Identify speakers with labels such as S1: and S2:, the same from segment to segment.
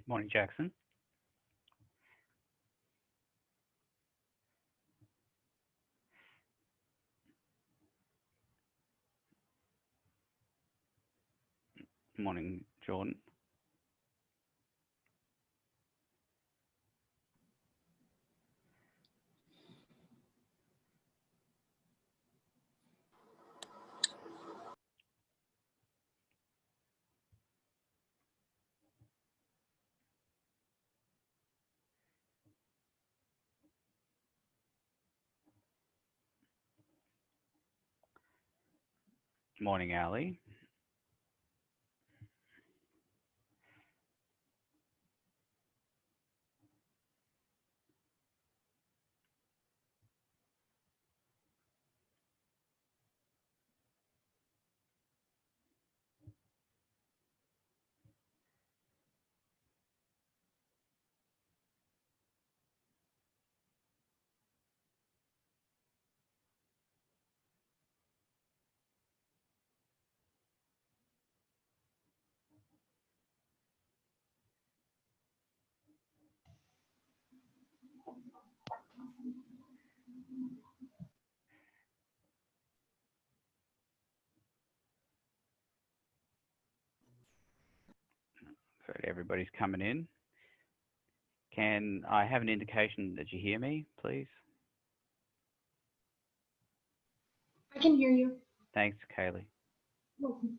S1: Morning, Jackson. Morning, Jordan. Morning, Ali. So everybody's coming in. Can I have an indication that you hear me, please?
S2: I can hear you.
S1: Thanks, Kaylee.
S2: Welcome.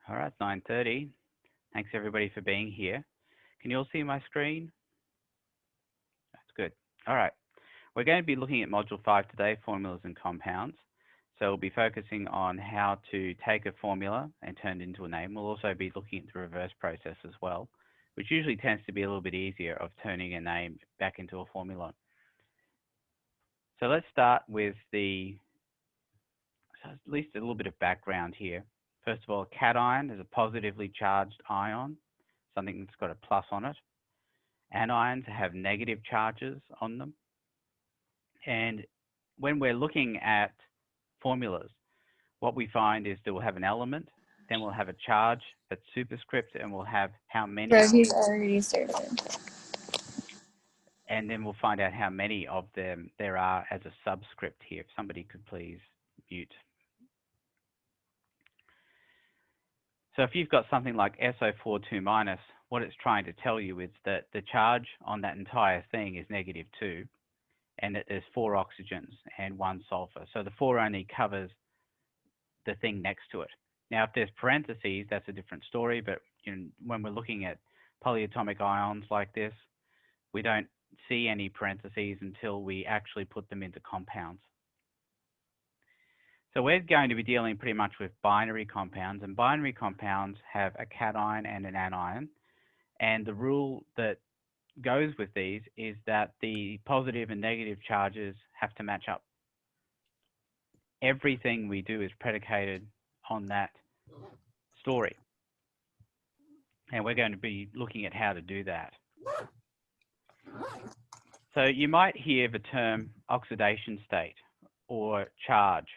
S1: All right, 9:30. Thanks everybody for being here. Can you all see my screen? That's good. All right. We're going to be looking at Module 5 today, formulas and compounds. So we'll be focusing on how to take a formula and turn it into a name. We'll also be looking at the reverse process as well, which usually tends to be a little bit easier of turning a name back into a formula. So let's start with at least a little bit of background here. First of all, a cation is a positively charged ion, something that's got a plus on it. Anions have negative charges on them. And when we're looking at formulas, what we find is that we'll have an element, then we'll have a charge that's superscript, and we'll have how many.
S3: He's already started.
S1: And then we'll find out how many of them there are as a subscript here. If somebody could please mute. So if you've got something like SO42 minus, what it's trying to tell you is that the charge on that entire thing is -2, and that there's 4 oxygens and 1 sulfur. So the 4 only covers the thing next to it. Now, if there's parentheses, that's a different story, but when we're looking at polyatomic ions like this, we don't see any parentheses until we actually put them into compounds. So we're going to be dealing pretty much with binary compounds, and binary compounds have a cation and an anion. And the rule that goes with these is that the positive and negative charges have to match up. Everything we do is predicated on that story. And we're going to be looking at how to do that. So you might hear the term oxidation state or charge.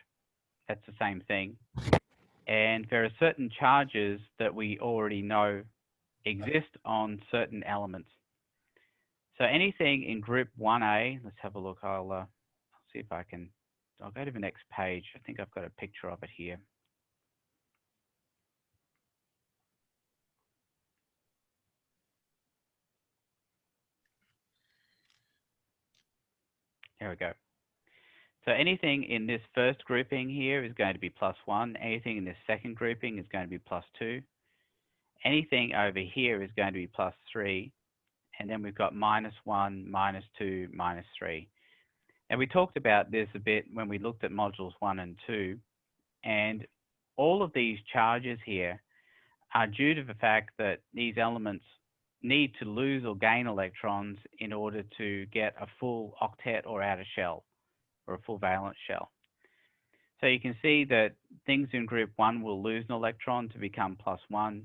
S1: That's the same thing. And there are certain charges that we already know exist on certain elements. So anything in group 1A, let's have a look. I'll see if I can, I'll go to the next page. I think I've got a picture of it here. There we go. So anything in this first grouping here is going to be +1. Anything in this second grouping is going to be +2. Anything over here is going to be +3. And then we've got -1, -2, -3. And we talked about this a bit when we looked at modules 1 and 2. And all of these charges here are due to the fact that these elements need to lose or gain electrons in order to get a full octet or outer shell, or a full valence shell. So you can see that things in group 1 will lose an electron to become +1.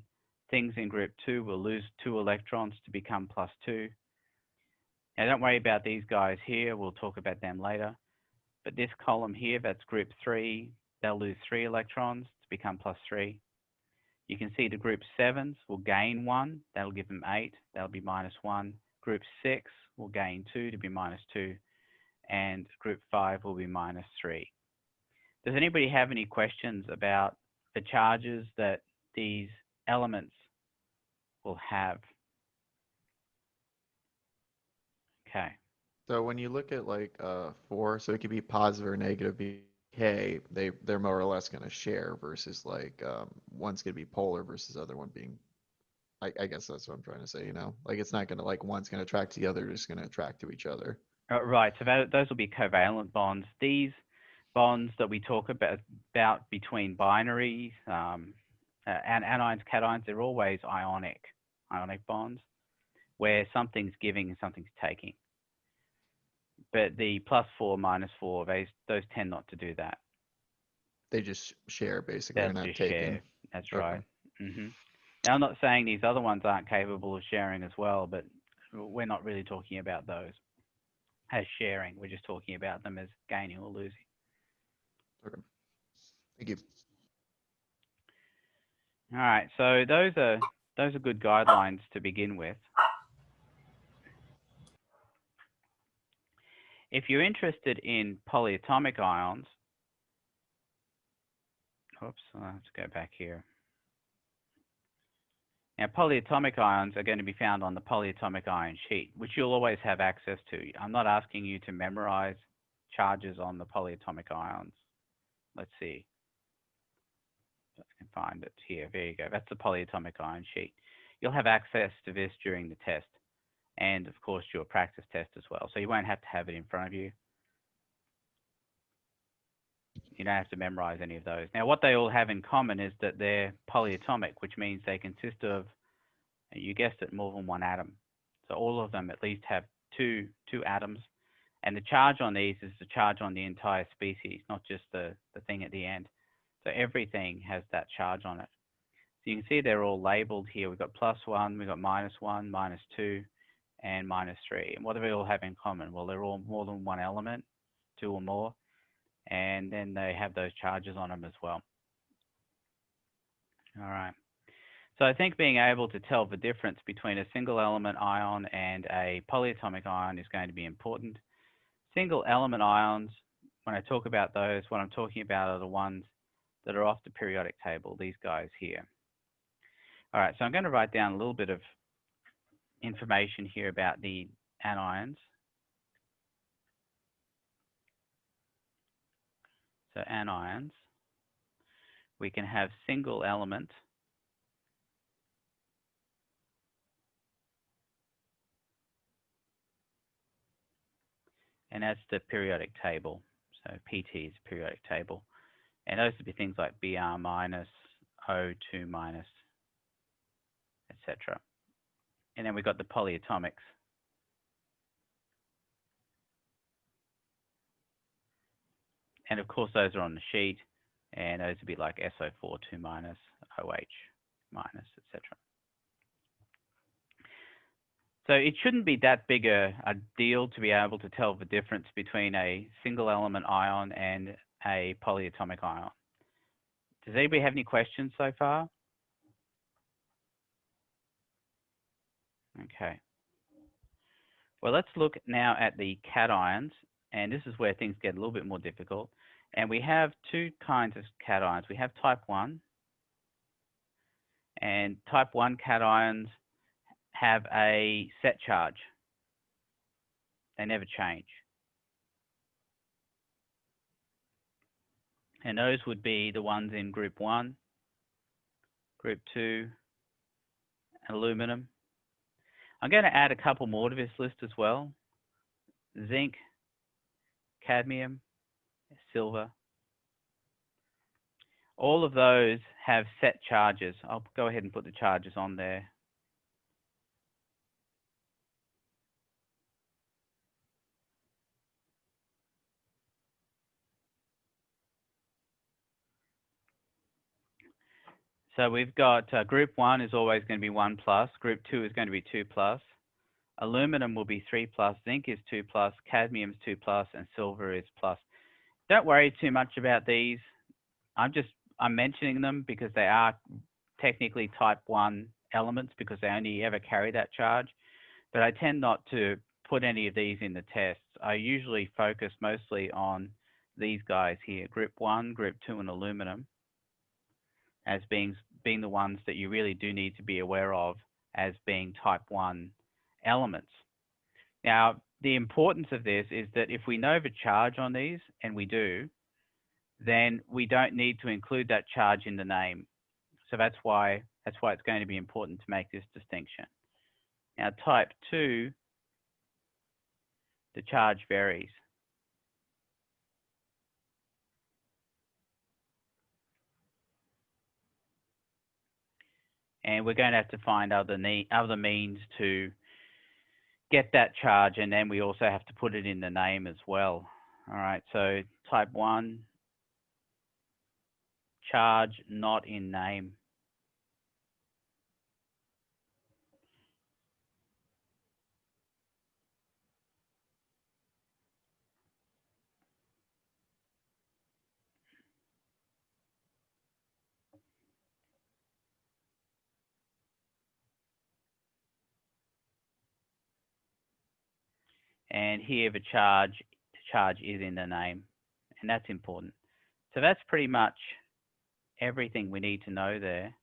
S1: Things in group 2 will lose 2 electrons to become +2. Now don't worry about these guys here, we'll talk about them later. But this column here, that's group 3, they'll lose 3 electrons to become +3. You can see the group 7s will gain 1, that'll give them 8, that'll be -1. Group 6 will gain 2 to be -2, and group 5 will be -3. Does anybody have any questions about the charges that these elements will have? Okay.
S4: So when you look at like 4, so it could be positive or negative K, they're more or less going to share versus like one's going to be polar versus the other one being, I guess that's what I'm trying to say, you know, like it's not going to like one's going to attract to the other, just going to attract to each other.
S1: Right, so those will be covalent bonds. These bonds that we talk about between binaries, and anions, cations, they're always ionic bonds, where something's giving and something's taking. But the +4, -4, those tend not to do that.
S4: They just share basically,
S1: They'll
S4: they're not
S1: just
S4: taking.
S1: share. That's
S4: Okay.
S1: right. Now, I'm not saying these other ones aren't capable of sharing as well, but we're not really talking about those as sharing. We're just talking about them as gaining or losing.
S4: Okay. Thank you.
S1: All right, so those are good guidelines to begin with. If you're interested in polyatomic ions, oops, I'll have to go back here. Now, polyatomic ions are going to be found on the polyatomic ion sheet, which you'll always have access to. I'm not asking you to memorize charges on the polyatomic ions. Let's see. I can find it here. There you go. That's the polyatomic ion sheet. You'll have access to this during the test, and of course your practice test as well. So you won't have to have it in front of you. You don't have to memorize any of those. Now, what they all have in common is that they're polyatomic, which means they consist of, you guessed it, more than one atom. So all of them at least have two atoms, and the charge on these is the charge on the entire species, not just the thing at the end. So everything has that charge on it. So you can see they're all labeled here. We've got +1, we've got -1, -2, and -3. And what do they all have in common? Well, they're all more than one element, 2 or more, and then they have those charges on them as well. All right. So I think being able to tell the difference between a single element ion and a polyatomic ion is going to be important. Single element ions, when I talk about those, what I'm talking about are the ones that are off the periodic table, these guys here. All right, so I'm going to write down a little bit of information here about the anions. So anions, we can have single element and that's the periodic table. So PT is the periodic table. And those would be things like Br-, O2-, etc. And then we've got the polyatomics. And of course, those are on the sheet, and those would be like SO4, 2-, OH-, etc. So it shouldn't be that big a deal to be able to tell the difference between a single element ion and a polyatomic ion. Does anybody have any questions so far? Okay. Well, let's look now at the cations, and this is where things get a little bit more difficult. And we have two kinds of cations. We have type 1, and type 1 cations have a set charge. They never change. And those would be the ones in group 1, group 2, aluminum. I'm going to add a couple more to this list as well. Zinc, cadmium, silver. All of those have set charges. I'll go ahead and put the charges on there. So we've got group 1 is always going to be 1 plus, group 2 is going to be 2 plus, aluminum will be 3 plus, zinc is 2 plus, cadmium is 2 plus, and silver is plus. Don't worry too much about these. I'm mentioning them because they are technically type 1 elements because they only ever carry that charge, but I tend not to put any of these in the tests. I usually focus mostly on these guys here, group 1, group 2, and aluminum, as being the ones that you really do need to be aware of as being type 1 elements. Now, the importance of this is that if we know the charge on these, and we do, then we don't need to include that charge in the name. So that's why it's going to be important to make this distinction. Now, type 2, the charge varies. And we're going to have to find other means to get that charge, and then we also have to put it in the name as well. All right, so type 1, charge not in name. And here the charge is in the name, and that's important. So that's pretty much everything we need to know there.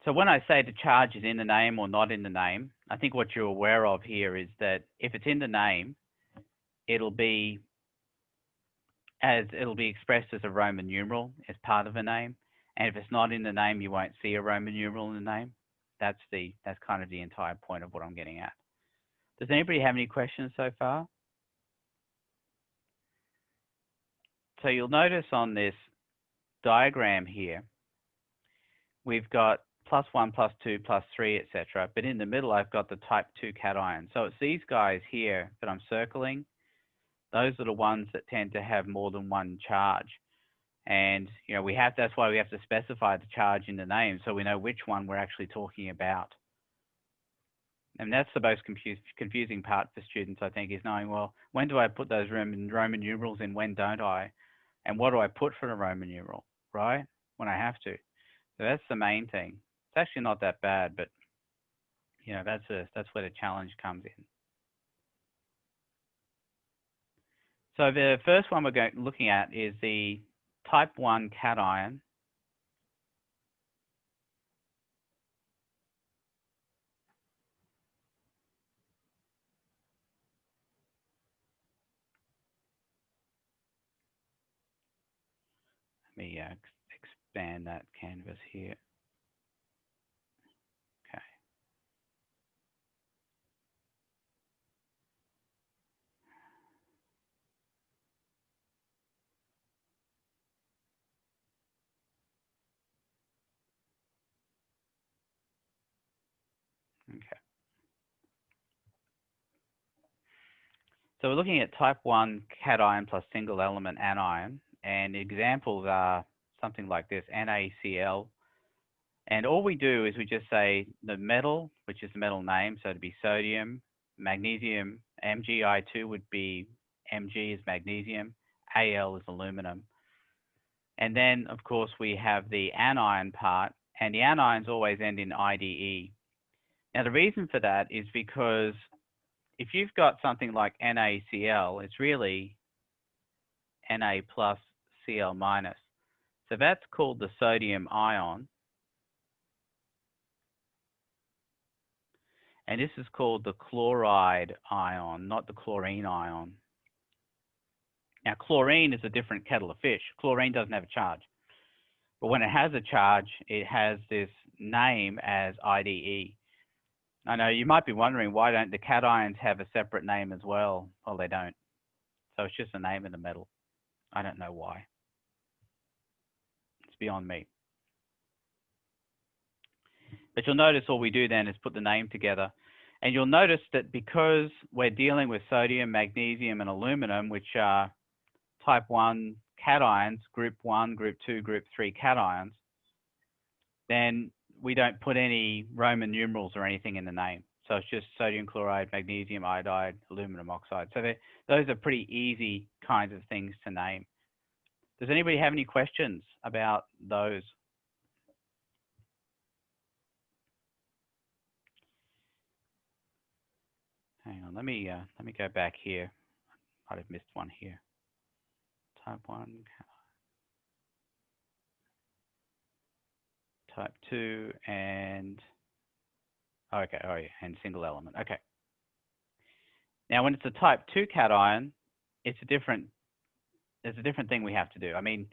S1: So when I say the charge is in the name or not in the name, I think what you're aware of here is that if it's in the name, it'll be expressed as a Roman numeral as part of a name. And if it's not in the name, you won't see a Roman numeral in the name. That's kind of the entire point of what I'm getting at. Does anybody have any questions so far? So you'll notice on this diagram here, we've got +1, +2, +3, etc. But in the middle, I've got the type 2 cation. So it's these guys here that I'm circling. Those are the ones that tend to have more than one charge. And that's why we have to specify the charge in the name so we know which one we're actually talking about. And that's the most confusing part for students, I think, is knowing, well, when do I put those Roman numerals in, when don't I? And what do I put for a Roman numeral, right? When I have to. So that's the main thing. It's actually not that bad, but that's where the challenge comes in. So the first one we're looking at is the type 1 cation. Let me expand that canvas here. Okay. Okay. So we're looking at type 1 cation plus single element anion, and examples are something like this, NaCl. And all we do is we just say the metal, which is the metal name, so it'd be sodium, magnesium, Mgi2 would be, Mg is magnesium, Al is aluminum. And then, of course, we have the anion part, and the anions always end in IDE. Now, the reason for that is because if you've got something like NaCl, it's really Na plus Cl minus. So that's called the sodium ion. And this is called the chloride ion, not the chlorine ion. Now, chlorine is a different kettle of fish. Chlorine doesn't have a charge. But when it has a charge, it has this name as IDE. I know you might be wondering, why don't the cations have a separate name as well? Well, they don't. So it's just a name of the metal. I don't know why. It's beyond me. But you'll notice all we do then is put the name together. And you'll notice that because we're dealing with sodium, magnesium, and aluminum, which are type 1 cations, group 1, group 2, group 3 cations, then we don't put any Roman numerals or anything in the name. So it's just sodium chloride, magnesium iodide, aluminum oxide. So those are pretty easy kinds of things to name. Does anybody have any questions about those? Hang on, let me go back here. Might have missed one here. Type 1, type 2, and okay, oh yeah, and single element. Okay. Now, when it's a type 2 cation, it's a different thing we have to do. I mean,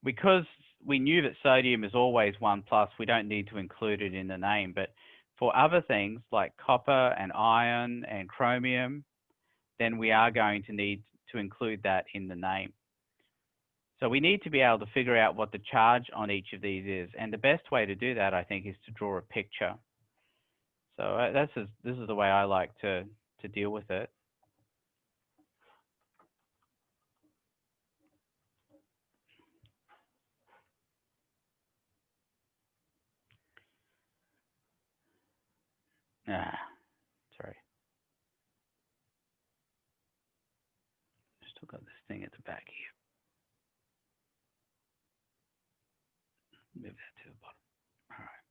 S1: because we knew that sodium is always 1+, we don't need to include it in the name. But for other things like copper and iron and chromium, then we are going to need to include that in the name. So we need to be able to figure out what the charge on each of these is. And the best way to do that, I think, is to draw a picture. So this is the way I like to deal with it. Sorry. Still got this thing at the back here. Move that to the bottom. All right.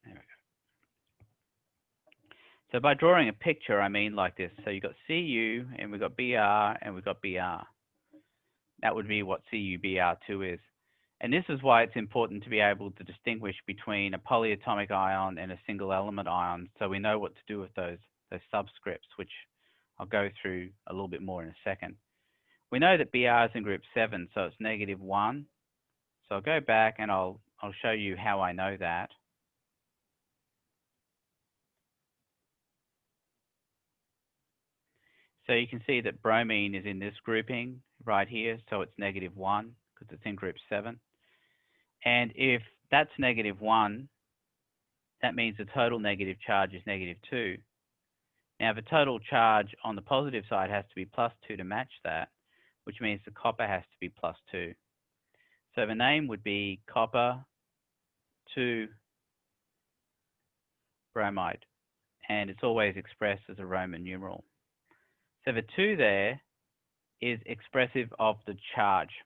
S1: There we go. So by drawing a picture, I mean like this. So you've got Cu, and we've got Br, and we've got Br. That would be what CuBr2 is. And this is why it's important to be able to distinguish between a polyatomic ion and a single element ion, so we know what to do with those subscripts, which I'll go through a little bit more in a second. We know that Br is in group 7, so it's -1. So I'll go back and I'll show you how I know that. So you can see that bromine is in this grouping right here, so it's -1 because it's in group 7. And if that's -1, that means the total negative charge is -2. Now the total charge on the positive side has to be +2 to match that, which means the copper has to be +2. So the name would be copper 2 bromide, and it's always expressed as a Roman numeral. So the 2 there is expressive of the charge.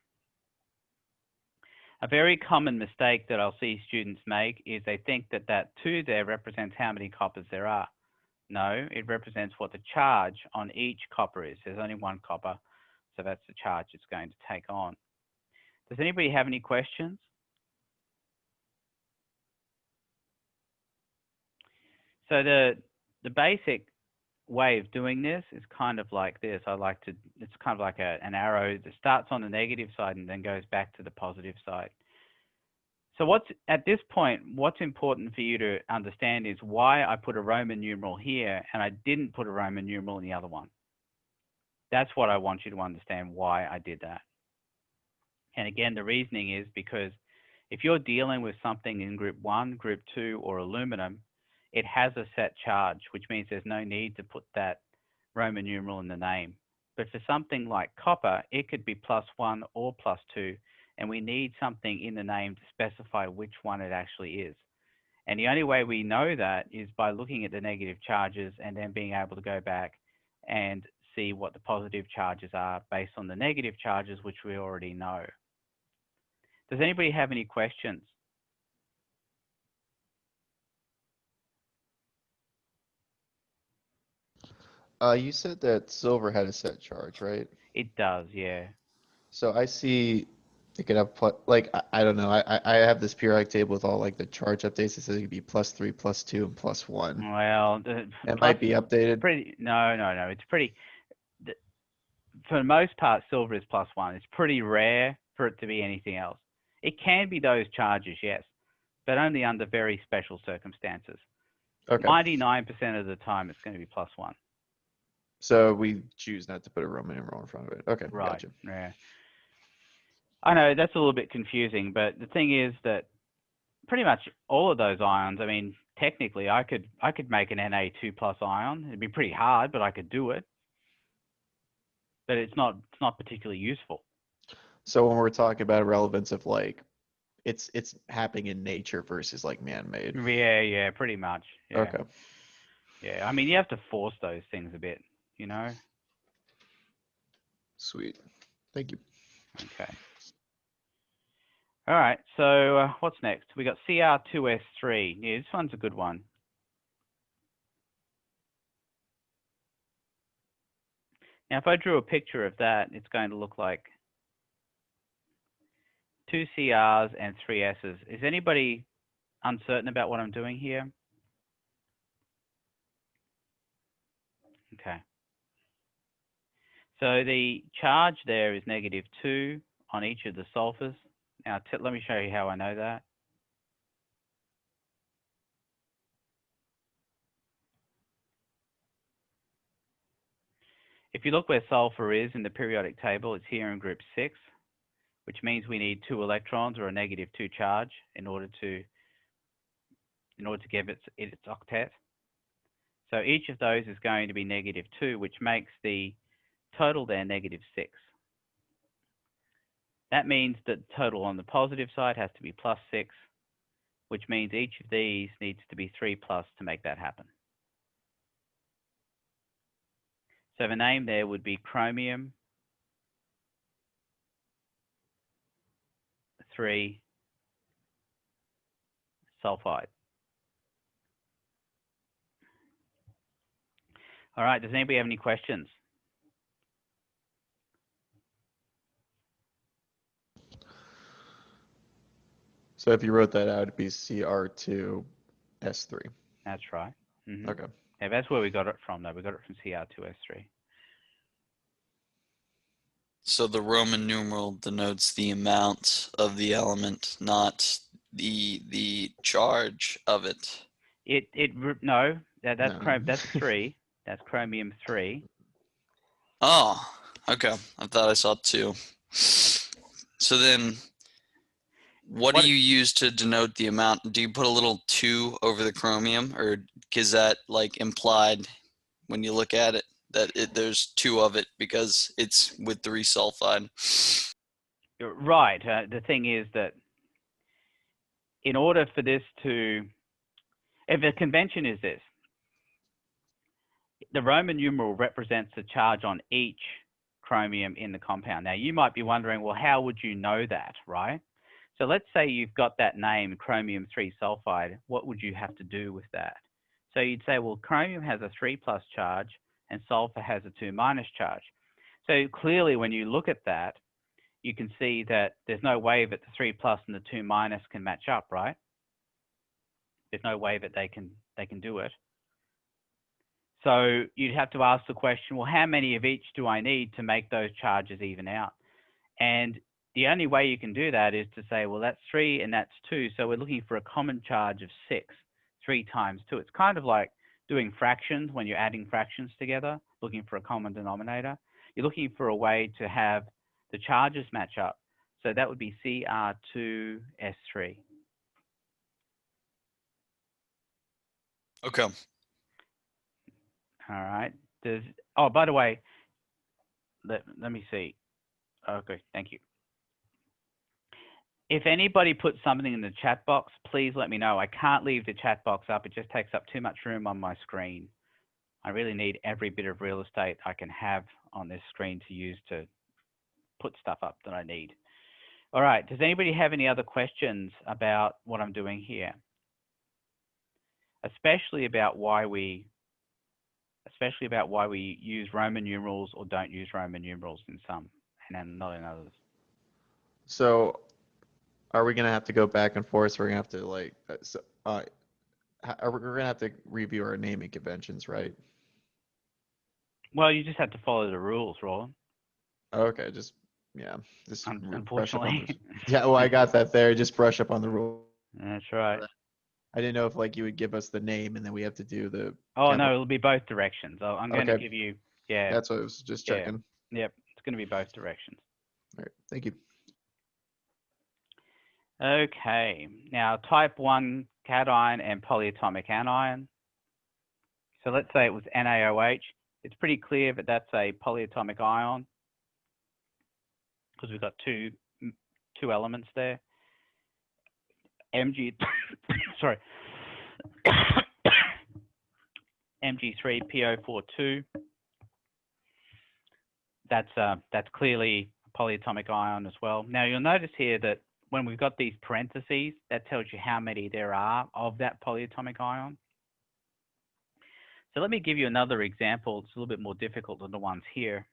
S1: A very common mistake that I'll see students make is they think that that 2 there represents how many coppers there are. No, it represents what the charge on each copper is. There's only one copper, so that's the charge it's going to take on. Does anybody have any questions? So the basic way of doing this is kind of like this. It's kind of like an arrow that starts on the negative side and then goes back to the positive side. So at this point, what's important for you to understand is why I put a Roman numeral here and I didn't put a Roman numeral in the other one. That's what I want you to understand, why I did that. And again, the reasoning is because if you're dealing with something in group 1, group 2, or aluminum, it has a set charge, which means there's no need to put that Roman numeral in the name. But for something like copper, it could be +1 or +2, and we need something in the name to specify which one it actually is. And the only way we know that is by looking at the negative charges and then being able to go back and see what the positive charges are based on the negative charges, which we already know. Does anybody have any questions?
S4: You said that silver had a set charge, right?
S1: It does, yeah.
S4: So I see it could have like I don't know. I have this periodic table with all like the charge updates. It says it could be +3, +2, and +1.
S1: Well,
S4: It might be updated.
S1: pretty. No. It's pretty. For the most part, silver is +1. It's pretty rare for it to be anything else. It can be those charges, yes, but only under very special circumstances.
S4: Okay.
S1: 99% of the time, it's going to be +1.
S4: So we choose not to put a Roman numeral in front of it. Okay,
S1: Right.
S4: gotcha.
S1: Yeah. I know that's a little bit confusing, but the thing is that pretty much all of those ions, I mean, technically I could make an Na2+ ion. It'd be pretty hard, but I could do it. But it's not particularly useful.
S4: So when we're talking about relevance of like it's happening in nature versus like man-made.
S1: Yeah, pretty much. Yeah.
S4: Okay.
S1: Yeah, I mean, you have to force those things a bit, you know?
S4: Sweet. Thank you.
S1: Okay. All right, so what's next? We got Cr2s3. Yeah, this one's a good one. Now, if I drew a picture of that, it's going to look like 2 Crs and 3 Ss. Is anybody uncertain about what I'm doing here? Okay. So the charge there is -2 on each of the sulfurs. Now, let me show you how I know that. If you look where sulfur is in the periodic table, it's here in group 6, which means we need 2 electrons or a -2 charge in order to give it its octet. So each of those is going to be -2, which makes the total there -6. That means that the total on the positive side has to be +6, which means each of these needs to be 3+ to make that happen. So the name there would be chromium 3 sulfide. All right, does anybody have any questions?
S4: So if you wrote that out, it'd be Cr2s3.
S1: That's right. Mm-hmm.
S4: Okay.
S1: Yeah, that's where we got it from, though. We got it from Cr2s3.
S5: So the Roman numeral denotes the amount of the element, not the charge of it.
S1: No, that's
S4: No.
S1: that's 3. That's chromium 3.
S5: Oh, okay. I thought I saw 2. So then, what do you use to denote the amount? Do you put a little 2 over the chromium, or is that like implied when you look at it that there's 2 of it because it's with 3 sulfide?
S1: Right. The thing is that in order for this to, if the convention is this, the Roman numeral represents the charge on each chromium in the compound. Now, you might be wondering, well, how would you know that, right? So let's say you've got that name, chromium 3 sulfide. What would you have to do with that? So you'd say, well, chromium has a 3+ charge and sulfur has a 2- charge. So clearly, when you look at that, you can see that there's no way that the 3+ and the 2- can match up, right? There's no way that they can do it. So you'd have to ask the question, well, how many of each do I need to make those charges even out? And the only way you can do that is to say, well, that's 3 and that's 2. So we're looking for a common charge of 6, 3 times 2. It's kind of like doing fractions when you're adding fractions together, looking for a common denominator. You're looking for a way to have the charges match up. So that would be Cr2s3.
S5: Okay.
S1: All right. Oh, by the way, let me see. Okay, thank you. If anybody puts something in the chat box, please let me know. I can't leave the chat box up. It just takes up too much room on my screen. I really need every bit of real estate I can have on this screen to use to put stuff up that I need. All right, does anybody have any other questions about what I'm doing here? Especially about why we use Roman numerals or don't use Roman numerals in some and then not in others.
S4: So are we gonna have to go back and forth? So we're gonna have to like, we're gonna have to review our naming conventions, right?
S1: Well, you just have to follow the rules, Roland.
S4: Okay, just brush up on
S1: Unfortunately.
S4: the, yeah, well, I got that there. Just brush up on the rule.
S1: That's right.
S4: I didn't know if like you would give us the name and then we have to do the.
S1: Oh, no, it'll be both directions. I'm going to
S4: Okay.
S1: give you, yeah.
S4: That's what I was just
S1: Yeah.
S4: checking.
S1: Yep, it's going to be both directions.
S4: All right, thank you.
S1: Okay, now type 1 cation and polyatomic anion. So let's say it was NaOH. It's pretty clear that that's a polyatomic ion because we've got two elements there. Mg, sorry, Mg3PO42. That's clearly a polyatomic ion as well. Now you'll notice here that when we've got these parentheses, that tells you how many there are of that polyatomic ion. So let me give you another example. It's a little bit more difficult than the ones here.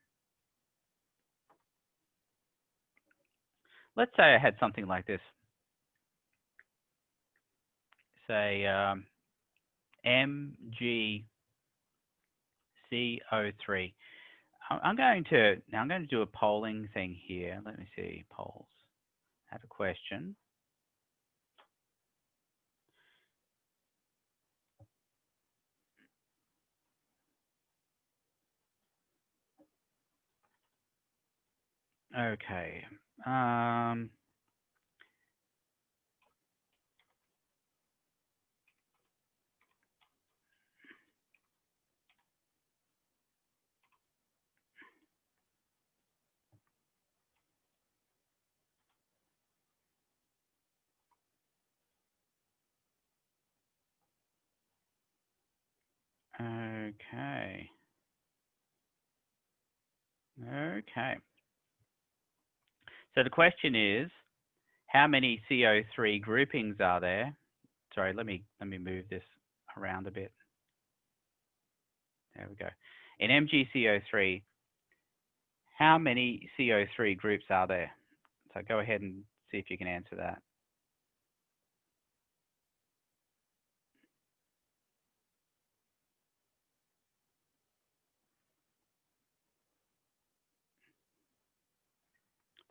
S1: Let's say I had something like this. Say MgCO3. I'm going to do a polling thing here. Let me see, polls. I have a question. Okay. Okay. Okay. So the question is, how many CO3 groupings are there? Sorry, let me move this around a bit. There we go. In MgCO3, how many CO3 groups are there? So go ahead and see if you can answer that.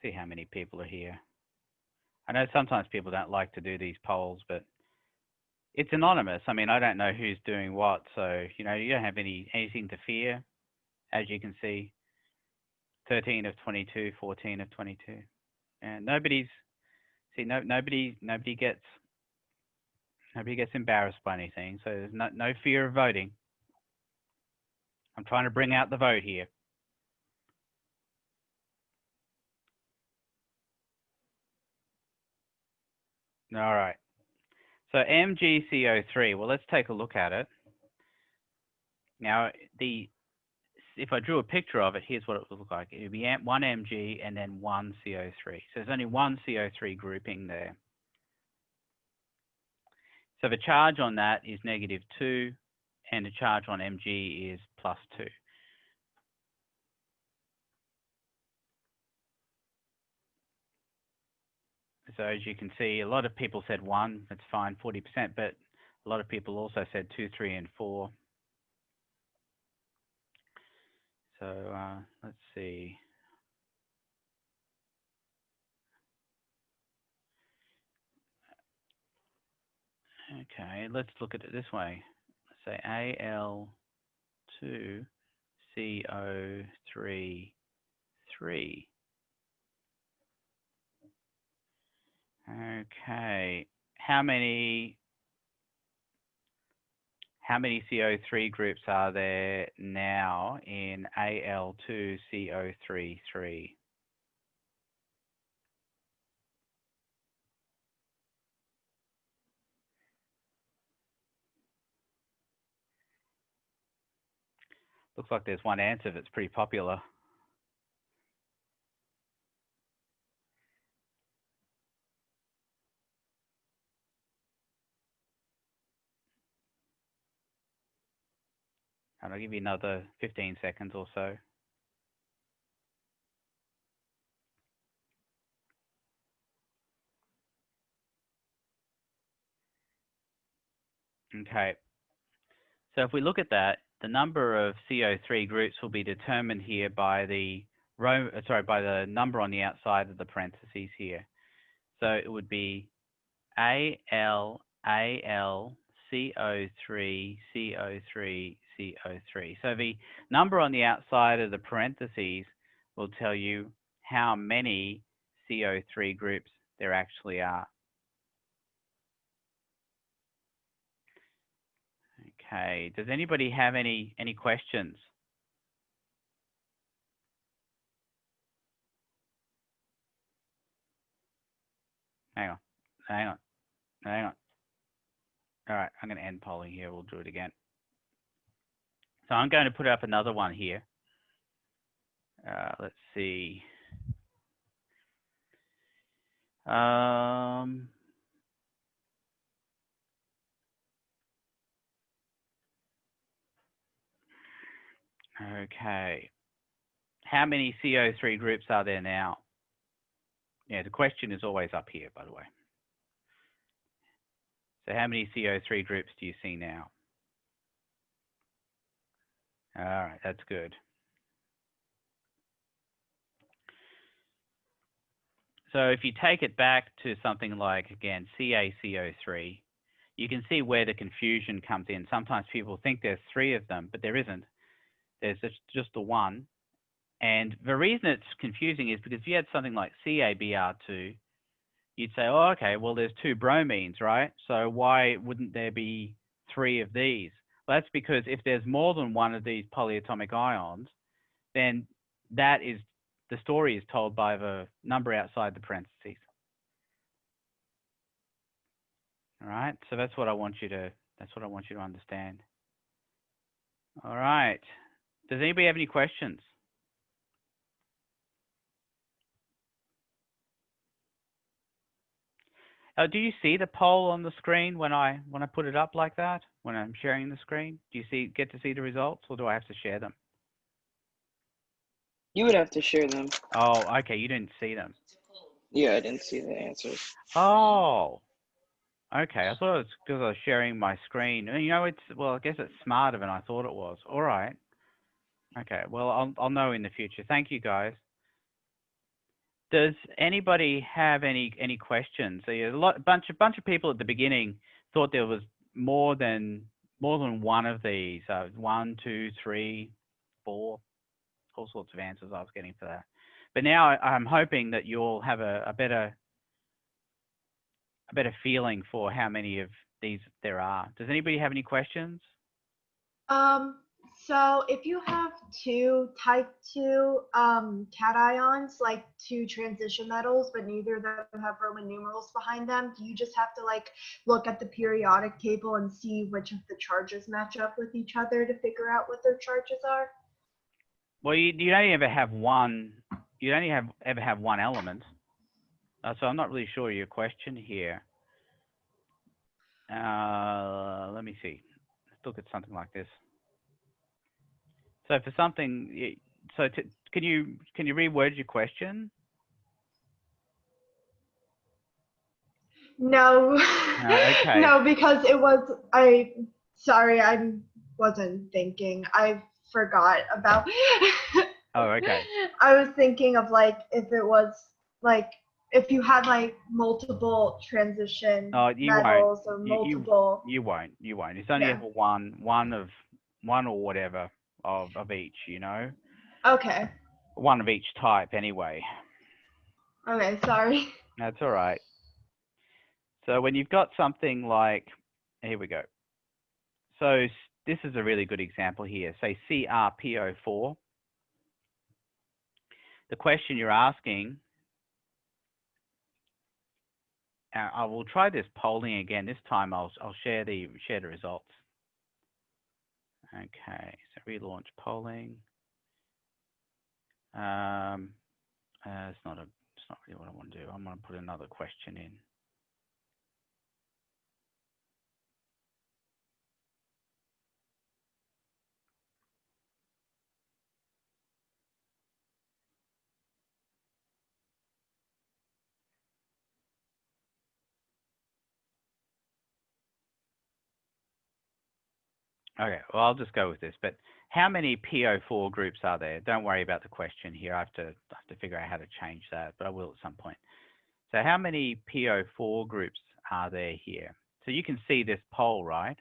S1: See how many people are here. I know sometimes people don't like to do these polls, but it's anonymous. I mean, I don't know who's doing what, so you don't have anything to fear. As you can see, 13 of 22, 14 of 22, and nobody gets embarrassed by anything. So there's no fear of voting. I'm trying to bring out the vote here. All right. So MgCO3, well, let's take a look at it. Now, if I drew a picture of it, here's what it would look like. It would be one Mg and then one CO3. So there's only one CO3 grouping there. So the charge on that is -2, and the charge on Mg is +2. So as you can see, a lot of people said 1, that's fine, 40%, but a lot of people also said 2, 3, and 4. So let's see. Okay, let's look at it this way. Let's say Al2CO3, 3. Okay, how many CO3 groups are there now in Al2CO3, 3? Looks like there's one answer that's pretty popular. And I'll give you another 15 seconds or so. Okay. So if we look at that, the number of CO3 groups will be determined here by the by the number on the outside of the parentheses here. So it would be AL, AL, CO3, CO3, CO3. So the number on the outside of the parentheses will tell you how many CO3 groups there actually are. Okay, does anybody have any questions? Hang on. All right, I'm going to end polling here. We'll do it again. So I'm going to put up another one here. Let's see. Okay. How many CO3 groups are there now? Yeah, the question is always up here, by the way. So how many CO3 groups do you see now? All right, that's good. So if you take it back to something like, again, CaCO3, you can see where the confusion comes in. Sometimes people think there's 3 of them, but there isn't. There's just the one. And the reason it's confusing is because if you had something like CaBr2, you'd say, oh, okay, well, there's 2 bromines, right? So why wouldn't there be 3 of these? Well, that's because if there's more than one of these polyatomic ions, then that is, the story is told by the number outside the parentheses. All right, so that's what I want you to understand. All right, does anybody have any questions? Do you see the poll on the screen when I put it up like that? When I'm sharing the screen, do you get to see the results, or do I have to share them?
S6: You would have to share them.
S1: Oh, okay, you didn't see them.
S6: Yeah, I didn't see the answers.
S1: Oh, okay. I thought it was because I was sharing my screen. And, you know, well, I guess it's smarter than I thought it was. All right. Okay. Well, I'll know in the future. Thank you, guys. Does anybody have any questions? So, a bunch of people at the beginning thought there was more than one of these. 1, 2, 3, 4, all sorts of answers I was getting for that. But now I'm hoping that you'll have a better feeling for how many of these there are. Does anybody have any questions?
S2: So if you have 2 type 2 cations, like 2 transition metals, but neither of them have Roman numerals behind them, do you just have to like look at the periodic table and see which of the charges match up with each other to figure out what their charges are?
S1: Well, you only ever have one. You only ever have one element. So I'm not really sure your question here. Let me see. Let's look at something like this. So for something, can you reword your question?
S2: No.
S1: Okay.
S2: No, because it was, sorry, I wasn't thinking. I forgot about.
S1: Oh, okay.
S2: I was thinking of like if it was like if you had like multiple transition metals or multiple.
S1: You won't. It's only ever one or whatever of each, you know?
S2: Okay.
S1: One of each type anyway.
S2: Okay, sorry.
S1: That's all right. So when you've got something like, here we go. So this is a really good example here. Say CrPO4. The question you're asking, I will try this polling again. This time I'll share the results. Okay, so relaunch polling. It's not really what I want to do. I'm going to put another question in. Okay, well, I'll just go with this. But how many PO4 groups are there? Don't worry about the question here. I have to figure out how to change that, but I will at some point. So how many PO4 groups are there here? So you can see this pole, right?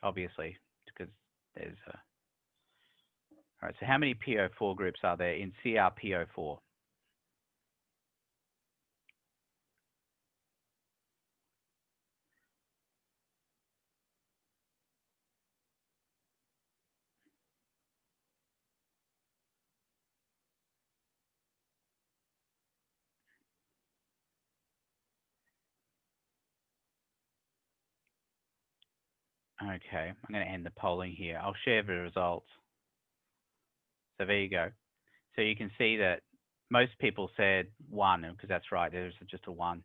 S1: Obviously, because there's a... All right, so how many PO4 groups are there in CrPO4? Okay, I'm going to end the polling here. I'll share the results. So there you go. So you can see that most people said 1, because that's right, there's just a 1. A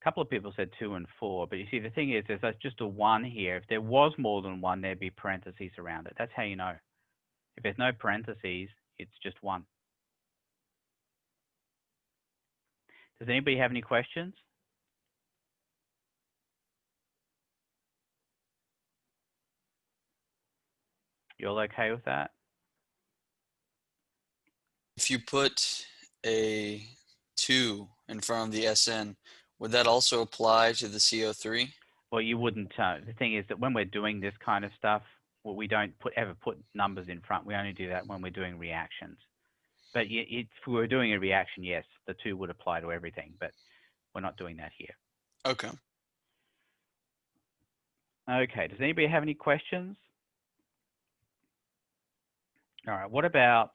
S1: couple of people said 2 and 4, but you see the thing is there's just a 1 here. If there was more than 1, there'd be parentheses around it. That's how you know. If there's no parentheses, it's just 1. Does anybody have any questions? You all okay with that?
S5: If you put a 2 in front of the SN, would that also apply to the CO3?
S1: Well, you wouldn't. The thing is that when we're doing this kind of stuff, well, we don't ever put numbers in front. We only do that when we're doing reactions. But if we were doing a reaction, yes, the 2 would apply to everything, but we're not doing that here.
S5: Okay.
S1: Okay, does anybody have any questions? All right, what about,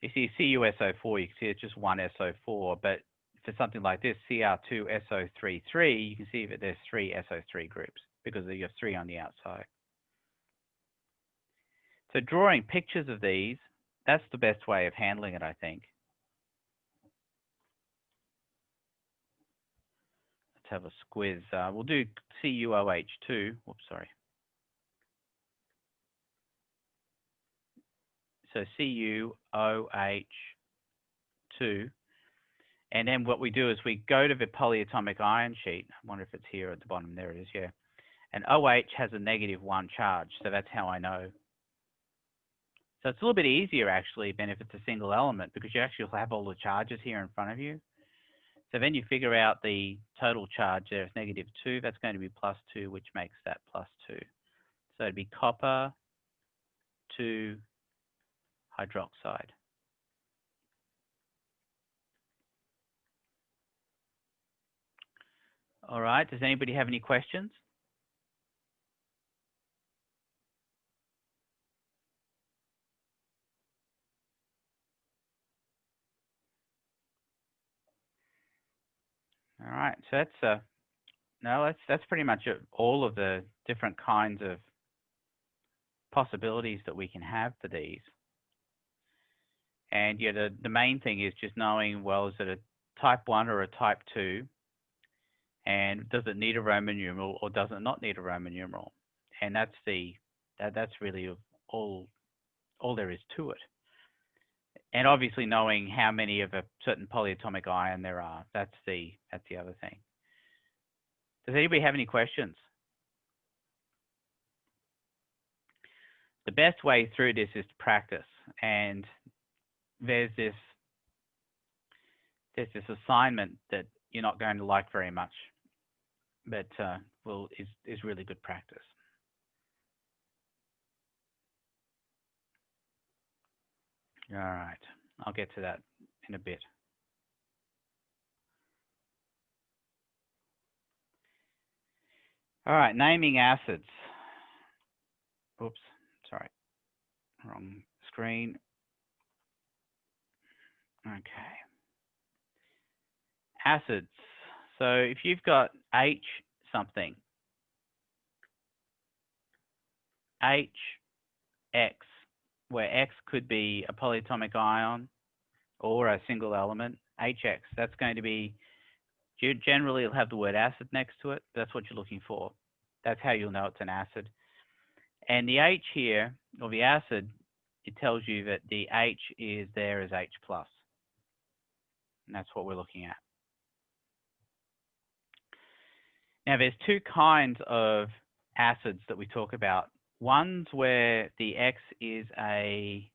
S1: you see CuSO4, you can see it's just one SO4, but for something like this, Cr2SO33, you can see that there's 3 SO3 groups because you have 3 on the outside. So drawing pictures of these, that's the best way of handling it, I think. Let's have a squiz. We'll do CuOH2. Whoops, sorry. So CuOH2. And then what we do is we go to the polyatomic ion sheet. I wonder if it's here at the bottom. There it is, yeah. And OH has a -1 charge, so that's how I know. So it's a little bit easier, actually, than if it's a single element, because you actually have all the charges here in front of you. So then you figure out the total charge there is -2. That's going to be +2, which makes that +2. So it'd be copper 2 hydroxide. All right, does anybody have any questions? All right, so that's pretty much all of the different kinds of possibilities that we can have for these. And yeah, the main thing is just knowing, well, is it a type 1 or a type 2? And does it need a Roman numeral or does it not need a Roman numeral? And that's really all there is to it. And obviously knowing how many of a certain polyatomic ion there are, that's the other thing. Does anybody have any questions? The best way through this is to practice, and there's this assignment that you're not going to like very much, but is really good practice. All right, I'll get to that in a bit. All right, naming acids. Oops, sorry, wrong screen. Okay. Acids. So if you've got H something, HX, where X could be a polyatomic ion or a single element, HX, that's going to be, generally it'll have the word acid next to it. That's what you're looking for. That's how you'll know it's an acid. And the H here, or the acid, it tells you that the H is there as H+. And that's what we're looking at. Now, there's two kinds of acids that we talk about. One's where the X is a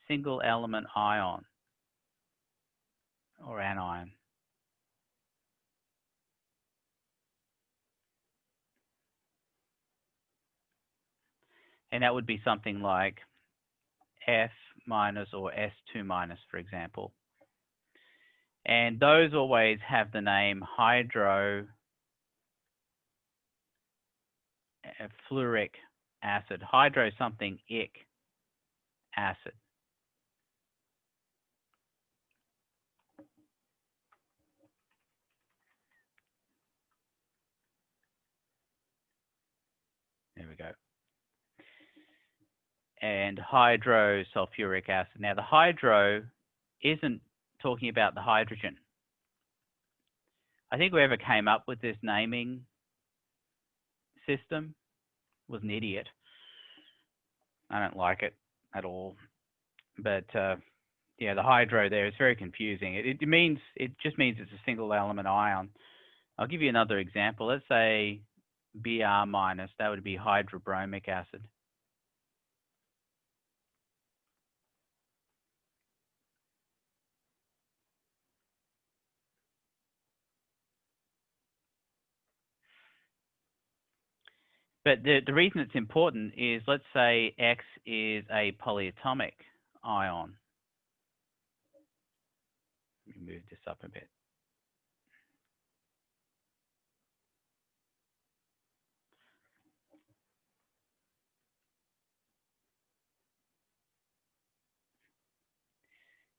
S1: single element ion or anion. And that would be something like F- or S2-, for example. And those always have the name hydrofluoric acid, hydro something ic acid. There we go. And hydrosulfuric acid. Now the hydro isn't talking about the hydrogen. I think whoever came up with this naming system was an idiot. I don't like it at all. But yeah, the hydro there is very confusing. It just means it's a single element ion. I'll give you another example. Let's say Br-, that would be hydrobromic acid. But the reason it's important is, let's say X is a polyatomic ion. Let me move this up a bit.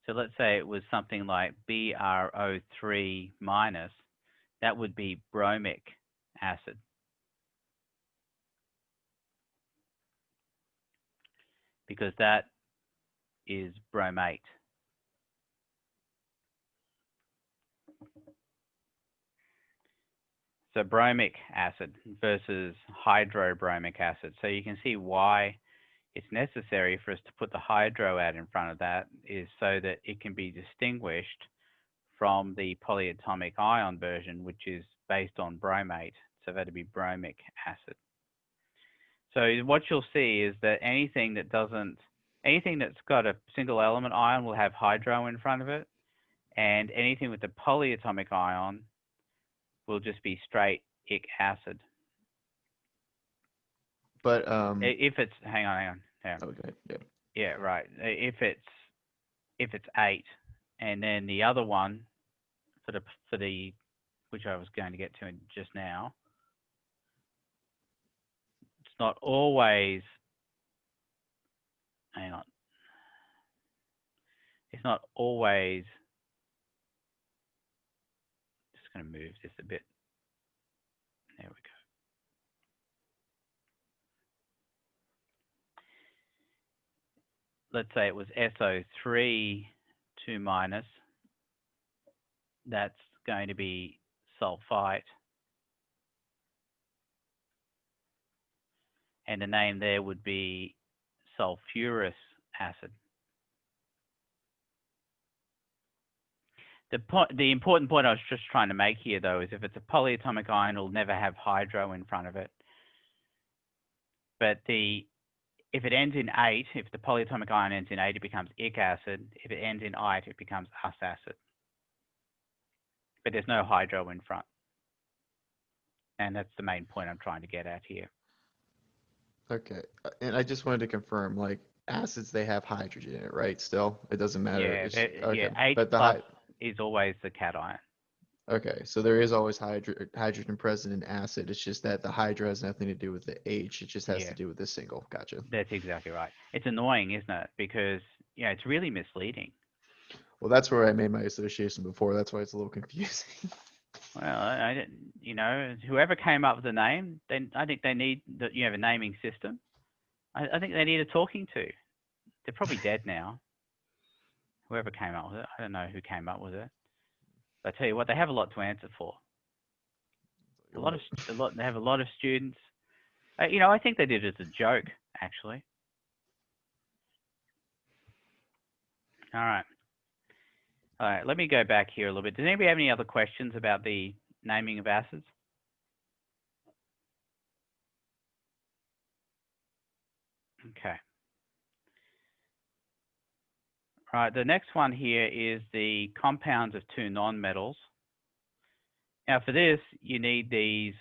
S1: So let's say it was something like BrO3-, that would be bromic acid. Because that is bromate. So bromic acid versus hydrobromic acid. So you can see why it's necessary for us to put the hydro out in front of that, is so that it can be distinguished from the polyatomic ion version, which is based on bromate. So that'd be bromic acid. So what you'll see is that anything that's got a single element ion will have hydro in front of it, and anything with a polyatomic ion will just be straight ic acid.
S4: But
S1: if it's, hang on.
S4: okay, yeah.
S1: Yeah, right. If it's 8, and then the other one for the which I was going to get to just now, it's not always, hang on. It's not always, just going to move this a bit. There we go. Let's say it was SO3 2-, that's going to be sulfite. And the name there would be sulfurous acid. The important point I was just trying to make here, though, is if it's a polyatomic ion, it'll never have hydro in front of it. But if it ends in 8, if the polyatomic ion ends in 8, it becomes ic acid. If it ends in 8, it becomes us acid. But there's no hydro in front. And that's the main point I'm trying to get at here.
S4: Okay, and I just wanted to confirm, like, acids, they have hydrogen in it, right? Still, it doesn't matter.
S1: Yeah,
S4: Okay.
S1: yeah, H
S4: But
S1: plus is always the cation.
S4: okay, so there is always hydrogen present in acid. It's just that the hydro has nothing to do with the H. It just has to do with the single. Gotcha.
S1: That's exactly right. It's annoying, isn't it? Because it's really misleading.
S4: Well, that's where I made my association before. That's why it's a little confusing.
S1: Well, I didn't, whoever came up with the name, then I think they need a naming system. I think they need a talking to. They're probably dead now. Whoever came up with it. I don't know who came up with it. But I tell you what, they have a lot to answer for. They have a lot of students. You know, I think they did it as a joke, actually. All right. All right, let me go back here a little bit. Does anybody have any other questions about the naming of acids? Okay. All right, the next one here is the compounds of two nonmetals. Now for this, you need these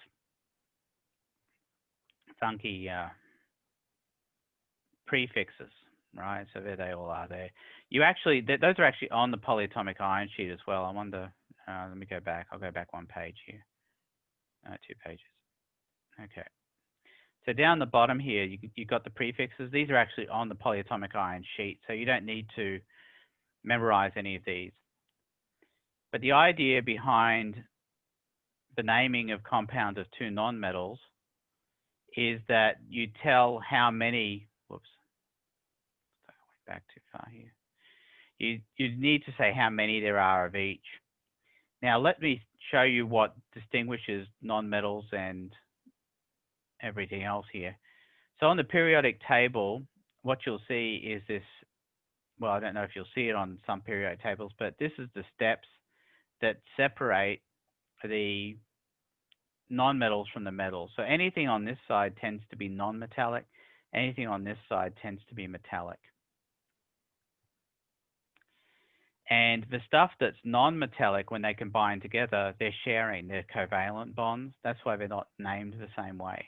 S1: funky prefixes, right? So there they all are there. You actually, those are actually on the polyatomic ion sheet as well. I wonder, let me go back. I'll go back one page here. 2 pages. Okay. So down the bottom here, you've got the prefixes. These are actually on the polyatomic ion sheet, so you don't need to memorize any of these. But the idea behind the naming of compounds of two nonmetals is that you tell how many, whoops, I went back too far here. You need to say how many there are of each. Now let me show you what distinguishes nonmetals and everything else here. So on the periodic table, what you'll see is this, well, I don't know if you'll see it on some periodic tables, but this is the steps that separate the nonmetals from the metals. So anything on this side tends to be non-metallic. Anything on this side tends to be metallic. And the stuff that's non-metallic, when they combine together, they're sharing, they're covalent bonds. That's why they're not named the same way.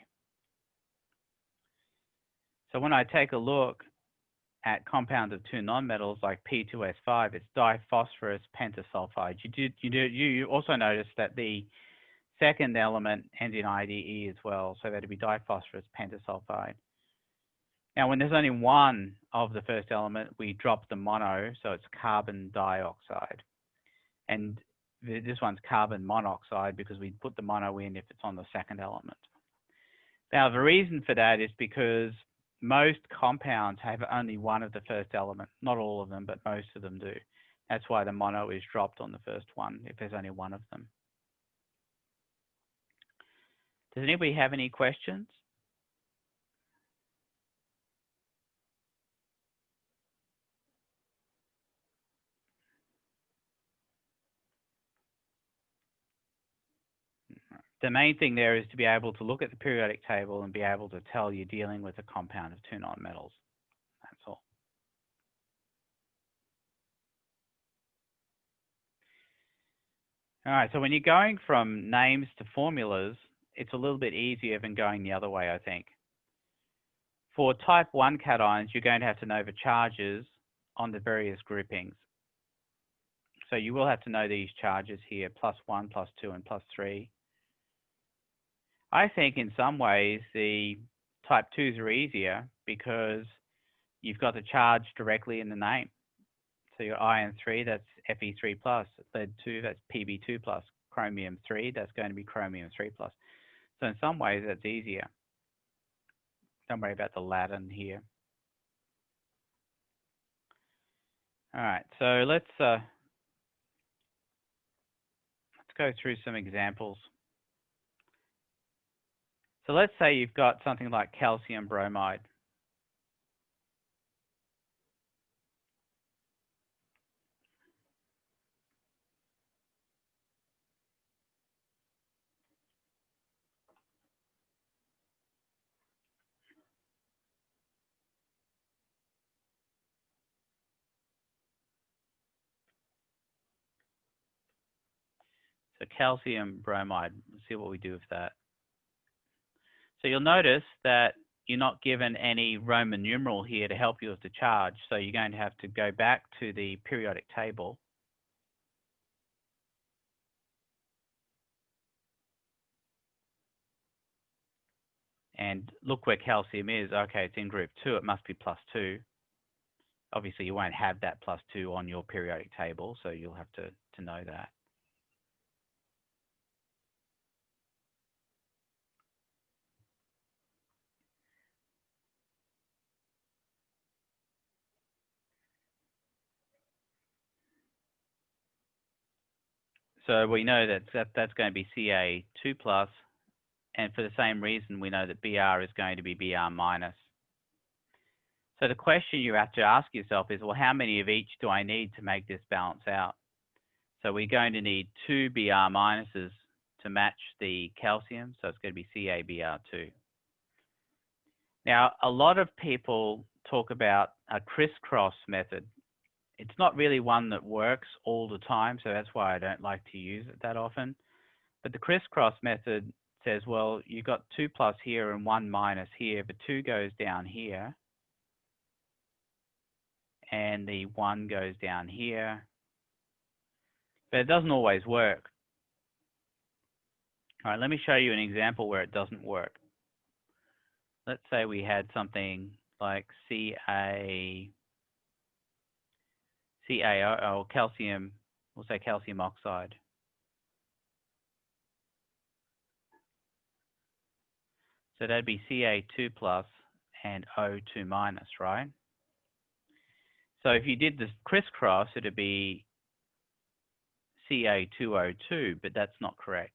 S1: So when I take a look at compounds of two nonmetals like P2S5, it's diphosphorus pentasulfide. You also notice that the second element ends in IDE as well, so that'd be diphosphorus pentasulfide. Now, when there's only one of the first element, we drop the mono, so it's carbon dioxide. And this one's carbon monoxide because we put the mono in if it's on the second element. Now, the reason for that is because most compounds have only one of the first element. Not all of them, but most of them do. That's why the mono is dropped on the first one if there's only one of them. Does anybody have any questions? The main thing there is to be able to look at the periodic table and be able to tell you're dealing with a compound of two nonmetals. That's all. All right, so when you're going from names to formulas, it's a little bit easier than going the other way, I think. For type 1 cations, you're going to have to know the charges on the various groupings. So you will have to know these charges here, +1, +2, and +3. I think in some ways the type 2s are easier because you've got the charge directly in the name. So your iron 3, that's Fe3+, lead 2, that's Pb2+, chromium 3, that's going to be chromium 3+. So in some ways that's easier. Don't worry about the Latin here. All right, so let's go through some examples. So let's say you've got something like calcium bromide. So calcium bromide, let's see what we do with that. So you'll notice that you're not given any Roman numeral here to help you with the charge. So you're going to have to go back to the periodic table. And look where calcium is. Okay, it's in group 2. It must be +2. Obviously, you won't have that +2 on your periodic table, so you'll have to know that. So we know that's going to be Ca2 plus, and for the same reason, we know that Br is going to be Br minus. So the question you have to ask yourself is, well, how many of each do I need to make this balance out? So we're going to need 2 Br minuses to match the calcium, so it's going to be CaBr2. Now, a lot of people talk about a crisscross method. It's not really one that works all the time, so that's why I don't like to use it that often. But the crisscross method says, well, you've got 2 plus here and 1 minus here, but 2 goes down here, and the 1 goes down here. But it doesn't always work. All right, let me show you an example where it doesn't work. Let's say we had something like CaO, or calcium, we'll say calcium oxide. So that'd be Ca2 plus and O2 minus, right? So if you did this crisscross, it'd be Ca2O2, but that's not correct.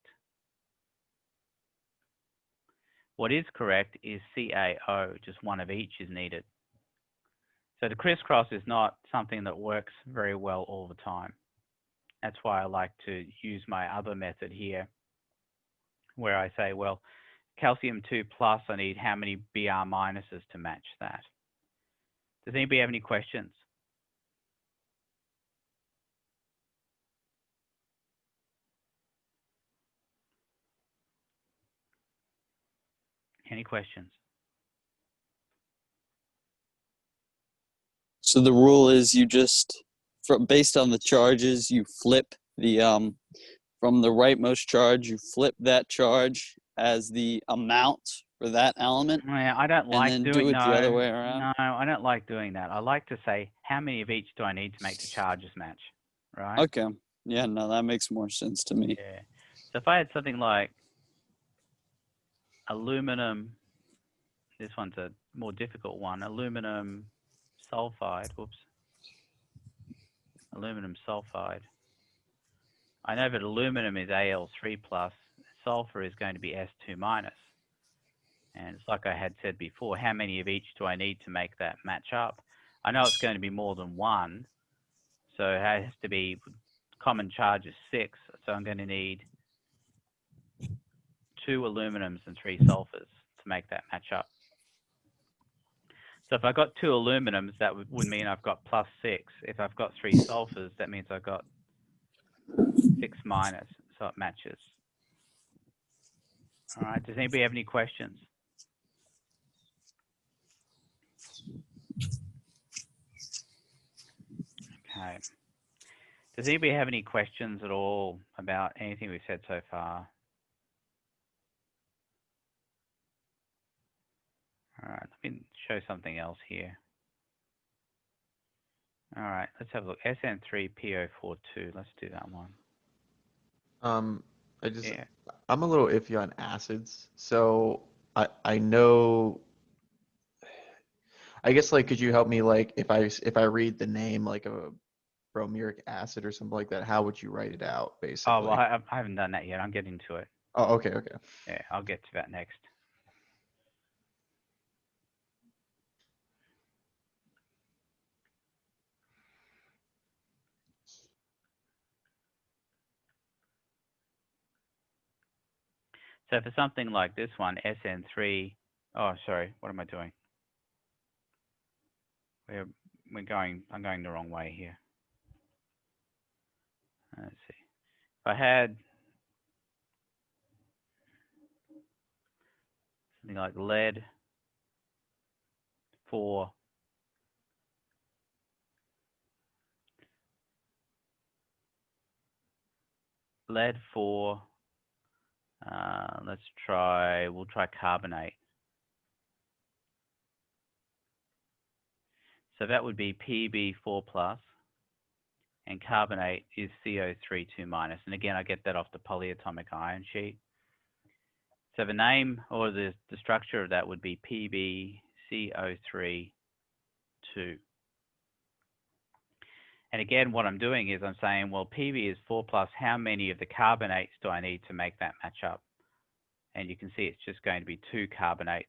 S1: What is correct is CaO, just one of each is needed. So the crisscross is not something that works very well all the time. That's why I like to use my other method here, where I say, well, calcium 2 plus, I need how many Br minuses to match that? Does anybody have any questions? Any questions?
S7: So the rule is you just, based on the charges, you flip the, from the rightmost charge, you flip that charge as the amount for that element.
S1: Yeah, I don't like
S7: and then
S1: doing
S7: do it
S1: no,
S7: the other way around.
S1: No, I don't like doing that. I like to say how many of each do I need to make the charges match, right?
S7: Okay. Yeah, no, that makes more sense to me.
S1: Yeah. So if I had something like aluminum, this one's a more difficult one, aluminum sulfide, whoops, aluminum sulfide. I know that aluminum is Al3 plus, sulfur is going to be S2 minus. And it's like I had said before, how many of each do I need to make that match up? I know it's going to be more than one, so it has to be, common charge is 6, so I'm going to need 2 aluminums and 3 sulfurs to make that match up. So if I've got 2 aluminums, that would mean I've got plus 6. If I've got 3 sulfurs, that means I've got 6 minus, so it matches. All right, does anybody have any questions? Okay. Does anybody have any questions at all about anything we've said so far? All right, let me show something else here. All right, let's have a look. SN3PO42, let's do that one.
S4: I'm a little iffy on acids. So I know, I guess, like, could you help me, like, if I read the name like a bromuric acid or something like that, how would you write it out, basically?
S1: Oh, well, I haven't done that yet. I'm getting to it.
S4: Oh, okay.
S1: Yeah, I'll get to that next. So for something like this one, SN3, oh, sorry, what am I doing? I'm going the wrong way here. Let's see. If I had something like lead 4, we'll try carbonate. So that would be Pb4 plus, and carbonate is CO3 2 minus. And again, I get that off the polyatomic ion sheet. So the name or the structure of that would be PbCO3 2. And again, what I'm doing is I'm saying, well, PV is 4 plus, how many of the carbonates do I need to make that match up? And you can see it's just going to be 2 carbonates